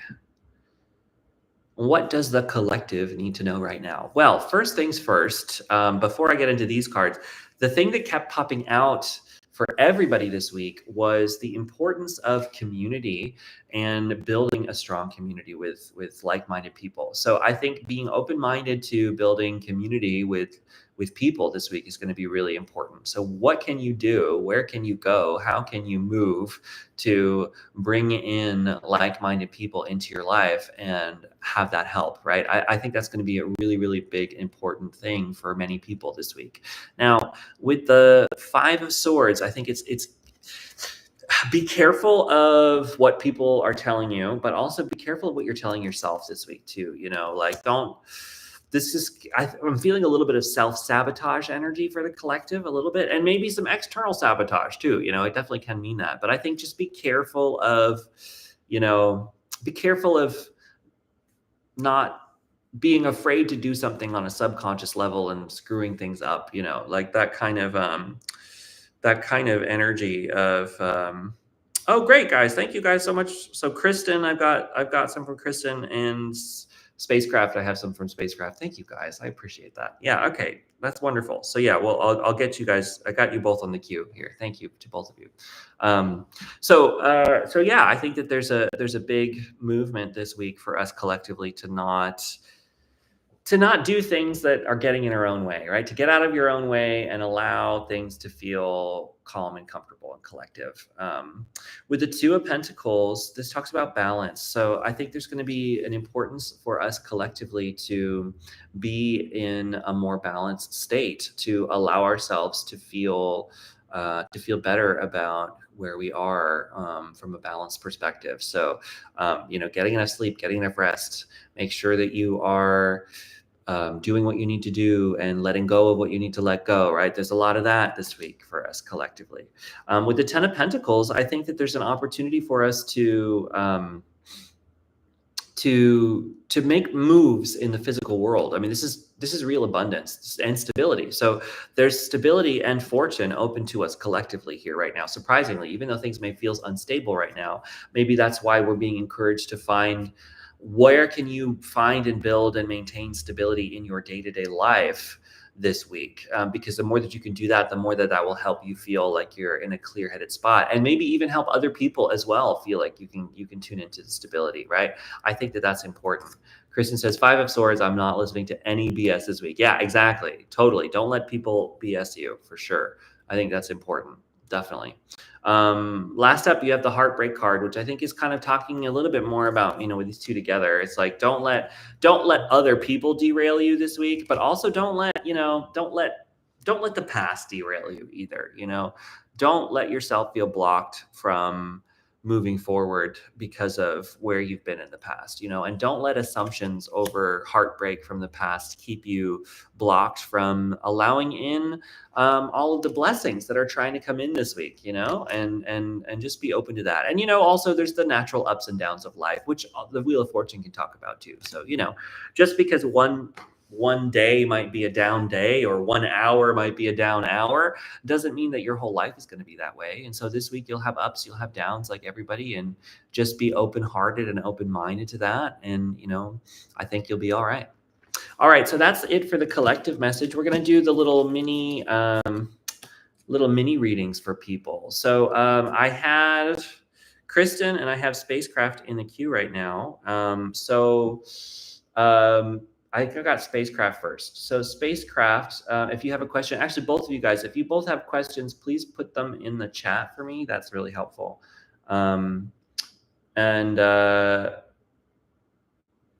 What does the collective need to know right now? Well, first things first, before I get into these cards, the thing that kept popping out for everybody this week was the importance of community and building a strong community with like-minded people. So I think being open-minded to building community with people this week is going to be really important. So what can you do? Where can you go? How can you move to bring in like-minded people into your life and have that help, right? I think that's going to be a really, really big, important thing for many people this week. Now, with the Five of Swords, I think it's be careful of what people are telling you, but also be careful of what you're telling yourself this week too. I'm feeling a little bit of self-sabotage energy for the collective, a little bit, and maybe some external sabotage too. It definitely can mean that, but I think just be careful of not being afraid to do something on a subconscious level and screwing things up, like that kind of energy of, oh, great guys. Thank you guys so much. So Kristen, I've got some from Kristen, and Spacecraft, I have some from Spacecraft. Thank you guys. I appreciate that. Yeah. Okay. That's wonderful. So yeah, well, I'll get you guys. I got you both on the queue here. Thank you to both of you. So yeah, I think that there's a big movement this week for us collectively to not do things that are getting in our own way, right? To get out of your own way and allow things to feel calm and comfortable and collective. With the Two of Pentacles, this talks about balance. So I think there's going to be an importance for us collectively to be in a more balanced state, to allow ourselves to feel better about where we are from a balanced perspective. So, getting enough sleep, getting enough rest, make sure that you are doing what you need to do and letting go of what you need to let go, right? There's a lot of that this week for us collectively. With the Ten of Pentacles, I think that there's an opportunity for us to to make moves in the physical world. I mean, this is real abundance and stability. So there's stability and fortune open to us collectively here right now. Surprisingly, even though things may feel unstable right now, maybe that's why we're being encouraged to find where can you find and build and maintain stability in your day-to-day life this week, because the more that you can do that, the more that will help you feel like you're in a clear-headed spot, and maybe even help other people as well feel like you can tune into the stability, right? I think that that's important. Kristen says, 5 of Swords, I'm not listening to any BS this week. Yeah, exactly. Totally. Don't let people BS you, for sure. I think that's important. Definitely. Last up, you have the Heartbreak card, which I think is kind of talking a little bit more about, with these two together. It's like, don't let other people derail you this week, but also don't let the past derail you either. Don't let yourself feel blocked from moving forward because of where you've been in the past, and don't let assumptions over heartbreak from the past keep you blocked from allowing in all of the blessings that are trying to come in this week, and just be open to that. And, also there's the natural ups and downs of life, which the Wheel of Fortune can talk about too. So, just because one day might be a down day or 1 hour might be a down hour doesn't mean that your whole life is going to be that way. And so this week you'll have ups, you'll have downs like everybody, and just be open-hearted and open-minded to that. And, I think you'll be all right. All right. So that's it for the collective message. We're going to do the little mini readings for people. So I had Kristen and I have Spacecraft in the queue right now. I think I got Spacecraft first. So Spacecraft, if you have a question, actually both of you guys, if you both have questions, please put them in the chat for me. That's really helpful.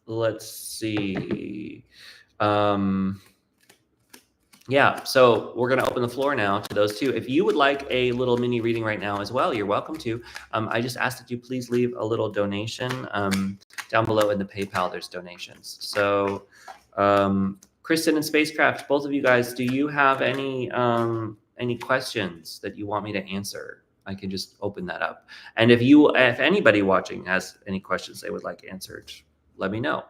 Let's see. Yeah, so we're going to open the floor now to those two. If you would like a little mini reading right now as well, you're welcome to. I just ask that you please leave a little donation. Down below in the PayPal, there's donations. So Kristen and Spacecraft, both of you guys, do you have any questions that you want me to answer? I can just open that up. And if anybody watching has any questions they would like answered, let me know.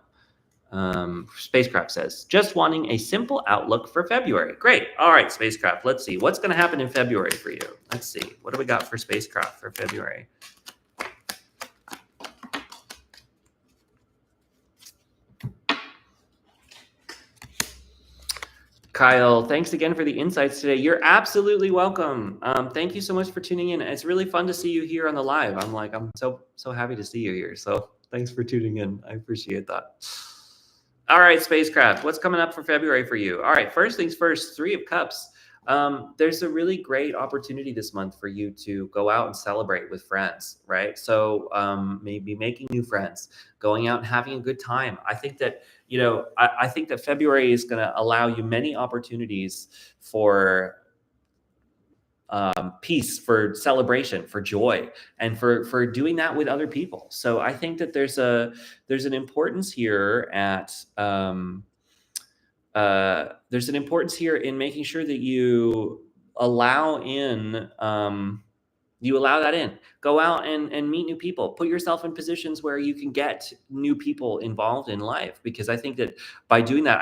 Spacecraft says, just wanting a simple outlook for February. Great. All right, Spacecraft, let's see. What's going to happen in February for you? Let's see. What do we got for Spacecraft for February? Kyle, thanks again for the insights today. You're absolutely welcome. Thank you so much for tuning in. It's really fun to see you here on the live. I'm so happy to see you here. So thanks for tuning in. I appreciate that. All right, Spacecraft, what's coming up for February for you? All right, first things first, 3 of Cups. There's a really great opportunity this month for you to go out and celebrate with friends, right? So maybe making new friends, going out and having a good time. I think that, I think that February is going to allow you many opportunities for peace, for celebration, for joy, and for doing that with other people. So I think that there's an importance here there's an importance here in making sure that you allow that in. Go out and meet new people. Put yourself in positions where you can get new people involved in life, because I think that by doing that,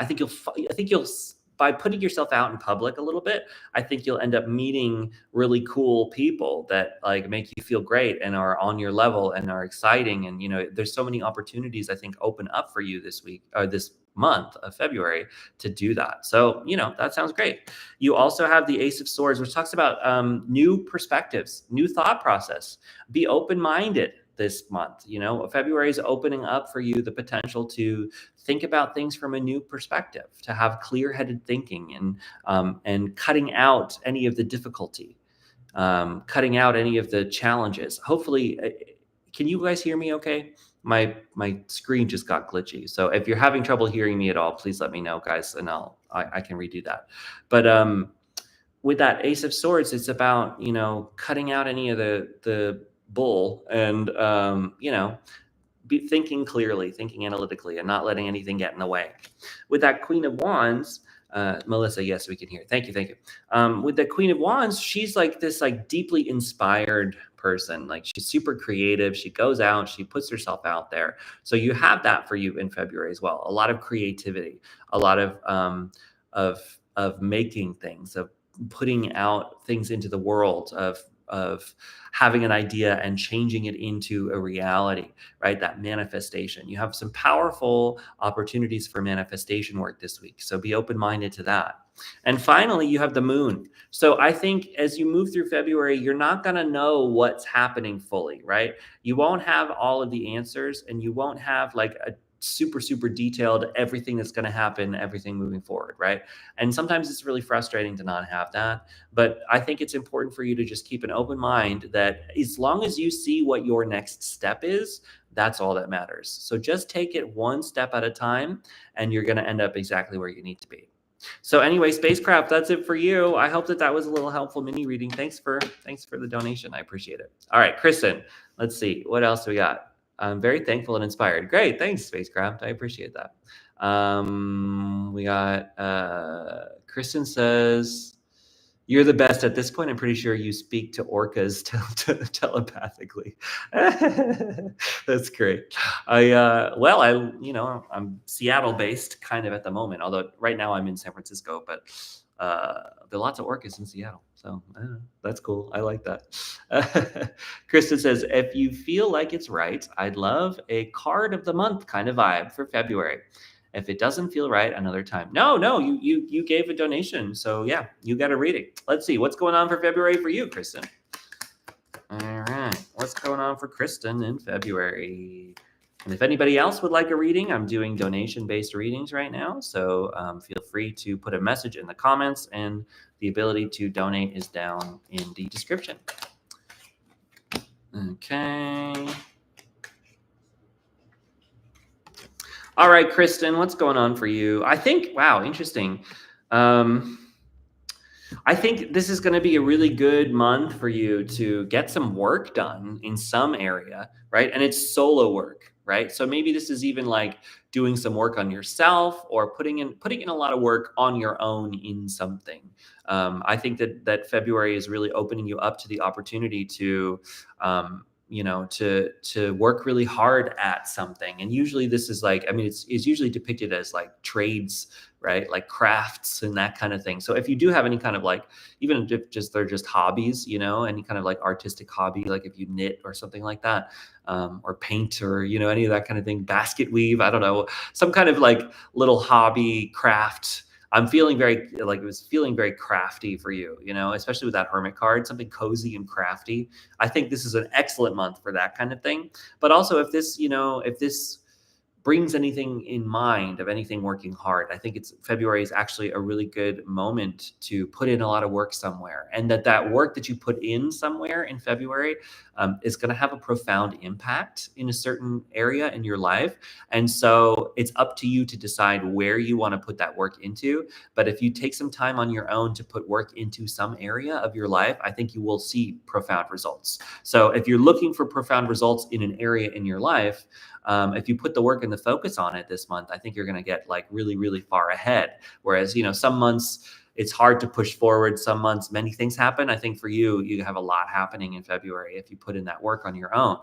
by putting yourself out in public a little bit, I think you'll end up meeting really cool people that like make you feel great and are on your level and are exciting. And, there's so many opportunities I think open up for you this week or this month of February to do that. So, that sounds great. You also have the Ace of Swords, which talks about new perspectives, new thought process. Be open-minded this month. February is opening up for you the potential to think about things from a new perspective, to have clear-headed thinking and cutting out any of the difficulty, cutting out any of the challenges. Hopefully, can you guys hear me okay? My screen just got glitchy. So if you're having trouble hearing me at all, please let me know, guys, and I can redo that. But with that Ace of Swords, it's about, cutting out any of the bull and, be thinking clearly, thinking analytically, and not letting anything get in the way. With that Queen of Wands, Melissa, yes, we can hear. Thank you, thank you. With the Queen of Wands, she's like this like deeply inspired person. Like she's super creative. She goes out, she puts herself out there. So you have that for you in February as well. A lot of creativity, a lot of making things, of putting out things into the world, of having an idea and changing it into a reality, right? That manifestation. You have some powerful opportunities for manifestation work this week. So be open-minded to that. And finally, you have the moon. So I think as you move through February, you're not going to know what's happening fully, right? You won't have all of the answers, and you won't have like a super, super detailed everything that's going to happen, everything moving forward, right? And sometimes it's really frustrating to not have that. But I think it's important for you to just keep an open mind that as long as you see what your next step is, that's all that matters. So just take it one step at a time, and you're going to end up exactly where you need to be. So anyway, spacecraft, that's it for you. I hope that was a little helpful mini reading. Thanks for the donation. I appreciate it. All right, Kristen, let's see. What else do we got? I'm very thankful and inspired. Great. Thanks, spacecraft. I appreciate that. We got Kristen says, you're the best at this point. I'm pretty sure you speak to orcas telepathically. That's great. I'm Seattle based kind of at the moment, although right now I'm in San Francisco, but there are lots of orcas in Seattle. So that's cool. I like that. Kristen says, if you feel like it's right, I'd love a card of the month kind of vibe for February. If it doesn't feel right, another time. No, you gave a donation. So yeah, you got a reading. Let's see what's going on for February for you, Kristen. All right. What's going on for Kristen in February? And if anybody else would like a reading, I'm doing donation-based readings right now. So feel free to put a message in the comments, and the ability to donate is down in the description. Okay. All right, Kristen, what's going on for you? I think, wow, interesting. I think this is going to be a really good month for you to get some work done in some area, right? And it's solo work, right? So maybe this is even like doing some work on yourself, or putting in a lot of work on your own in something. I think that February is really opening you up to the opportunity to to work really hard at something. And usually this is like, I mean, it's usually depicted as like trades, right? Like crafts and that kind of thing. So if you do have any kind of like, even if they're just hobbies, any kind of like artistic hobby, like if you knit or something like that, or paint, or, any of that kind of thing, basket weave, I don't know, some kind of like little hobby craft. I'm feeling it was feeling very crafty for you, especially with that Hermit card, something cozy and crafty. I think this is an excellent month for that kind of thing. But also if this brings anything in mind of anything working hard, I think February is actually a really good moment to put in a lot of work somewhere, and that work that you put in somewhere in February is going to have a profound impact in a certain area in your life. And so it's up to you to decide where you want to put that work into. But if you take some time on your own to put work into some area of your life, I think you will see profound results. So if you're looking for profound results in an area in your life, if you put the work and the focus on it this month, I think you're going to get like really, really far ahead. Whereas, some months it's hard to push forward. Some months, many things happen. I think for you, you have a lot happening in February if you put in that work on your own.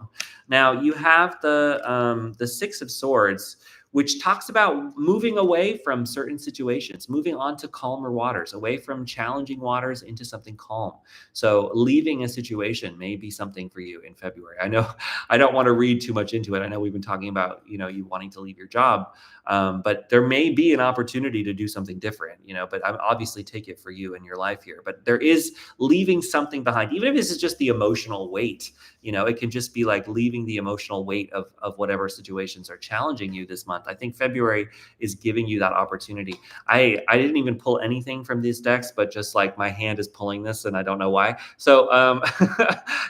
Now you have the Six of Swords, which talks about moving away from certain situations, moving on to calmer waters, away from challenging waters into something calm. So leaving a situation may be something for you in February. I know I don't want to read too much into it. I know we've been talking about, you wanting to leave your job, but there may be an opportunity to do something different, but I obviously take it for you in your life here. But there is leaving something behind, even if this is just the emotional weight. It can just be like leaving the emotional weight of whatever situations are challenging you this month. I think February is giving you that opportunity. I didn't even pull anything from these decks, but just like my hand is pulling this and I don't know why. So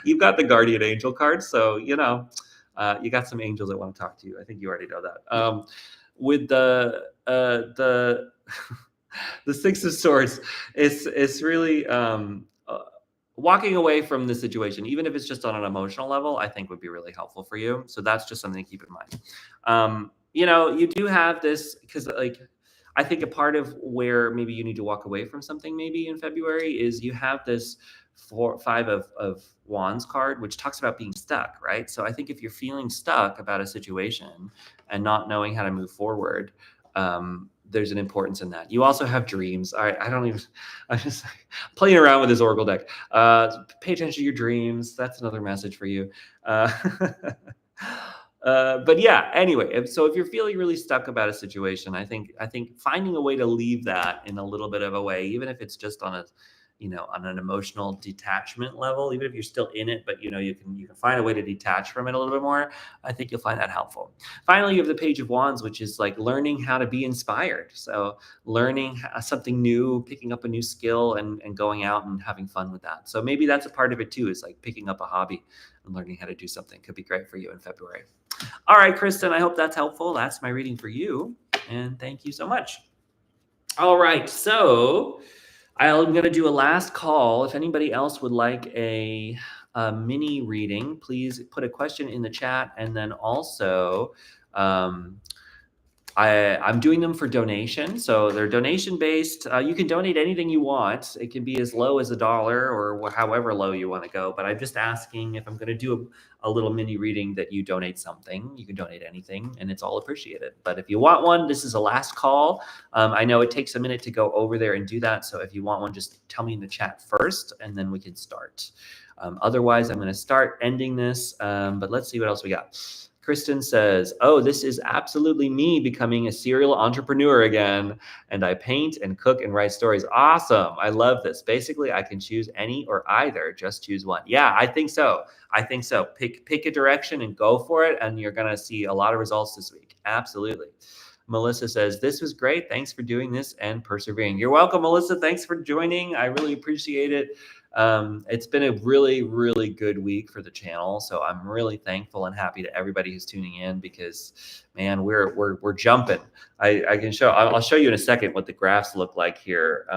you've got the Guardian Angel card. So, you got some angels that want to talk to you. I think you already know that. With the the Six of Swords, it's really walking away from the situation, even if it's just on an emotional level, I think would be really helpful for you. So that's just something to keep in mind. You do have this, because like I think a part of where maybe you need to walk away from something maybe in February is you have this five of wands card, which talks about being stuck, right? So I think if you're feeling stuck about a situation and not knowing how to move forward, there's an importance in that. You also have dreams. I don't even, I'm just playing around with this Oracle deck. Pay attention to your dreams. That's another message for you. But yeah, anyway, so if you're feeling really stuck about a situation, I think finding a way to leave that in a little bit of a way, even if it's just on a, on an emotional detachment level, even if you're still in it, but you can find a way to detach from it a little bit more. I think you'll find that helpful. Finally, you have the Page of Wands, which is like learning how to be inspired. So learning something new, picking up a new skill, and going out and having fun with that. So maybe that's a part of it too, is like picking up a hobby and learning how to do something. Could be great for you in February. All right, Kristen, I hope that's helpful. That's my reading for you. And thank you so much. All right, so I'm going to do a last call. If anybody else would like a mini reading, please put a question in the chat. And then also, I'm doing them for donation. So they're donation based. You can donate anything you want. It can be as low as $1 or however low you want to go. But I'm just asking, if I'm going to do a little mini reading, that you donate something. You can donate anything and it's all appreciated. But if you want one, this is a last call. I know it takes a minute to go over there and do that. So if you want one, just tell me in the chat first and then we can start. Otherwise, I'm going to start ending this. But let's see what else we got. Kristen says, oh, this is absolutely me becoming a serial entrepreneur again. And I paint and cook and write stories. Awesome. I love this. Basically, I can choose any or either. Just choose one. Yeah, I think so. Pick a direction and go for it. And you're going to see a lot of results this week. Absolutely. Melissa says, this was great. Thanks for doing this and persevering. You're welcome, Melissa. Thanks for joining. I really appreciate it. It's been a really, really good week for the channel. So I'm really thankful and happy to everybody who's tuning in, because man, we're jumping. I'll show you in a second what the graphs look like here.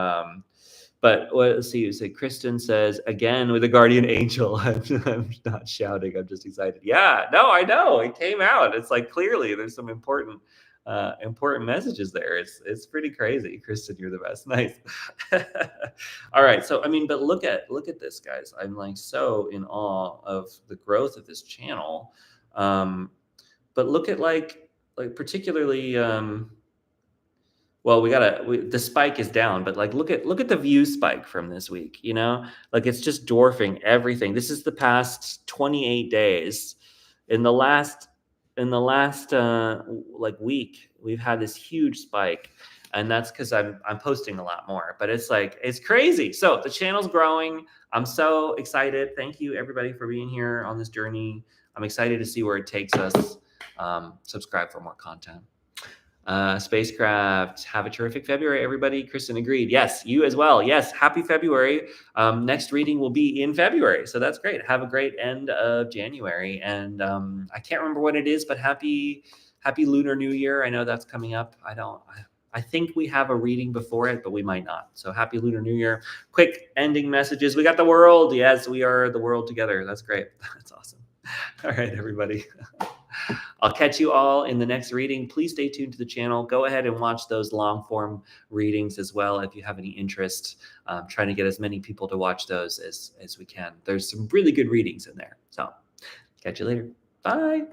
But let's see. So Kristen says, again with a guardian angel. I'm not shouting. I'm just excited. Yeah, no, I know it came out. It's like clearly there's some important messages there. It's pretty crazy. Kristen, you're the best. Nice. All right. So, I mean, but look at this, guys. I'm like so in awe of the growth of this channel. But look at like particularly, well, the spike is down, but like, look at the view spike from this week, like it's just dwarfing everything. This is the past 28 days. In the last like week, we've had this huge spike, and that's because I'm posting a lot more, but it's crazy. So the channel's growing. I'm so excited. Thank you everybody for being here on this journey. I'm excited to see where it takes us. Subscribe for more content. Spacecraft, have a terrific February, everybody. Kristen agreed. Yes, you as well. Yes, happy February. Next reading will be in February, so that's great. Have a great end of January, and I can't remember what it is, but happy Lunar New Year. I know that's coming up. I think we have a reading before it, but we might not. So happy Lunar New Year. Quick ending messages. We got the world. Yes, we are the world together. That's great. That's awesome. All right, everybody. I'll catch you all in the next reading. Please stay tuned to the channel. Go ahead and watch those long form readings as well if you have any interest. Trying to get as many people to watch those as we can. There's some really good readings in there. So catch you later. Bye.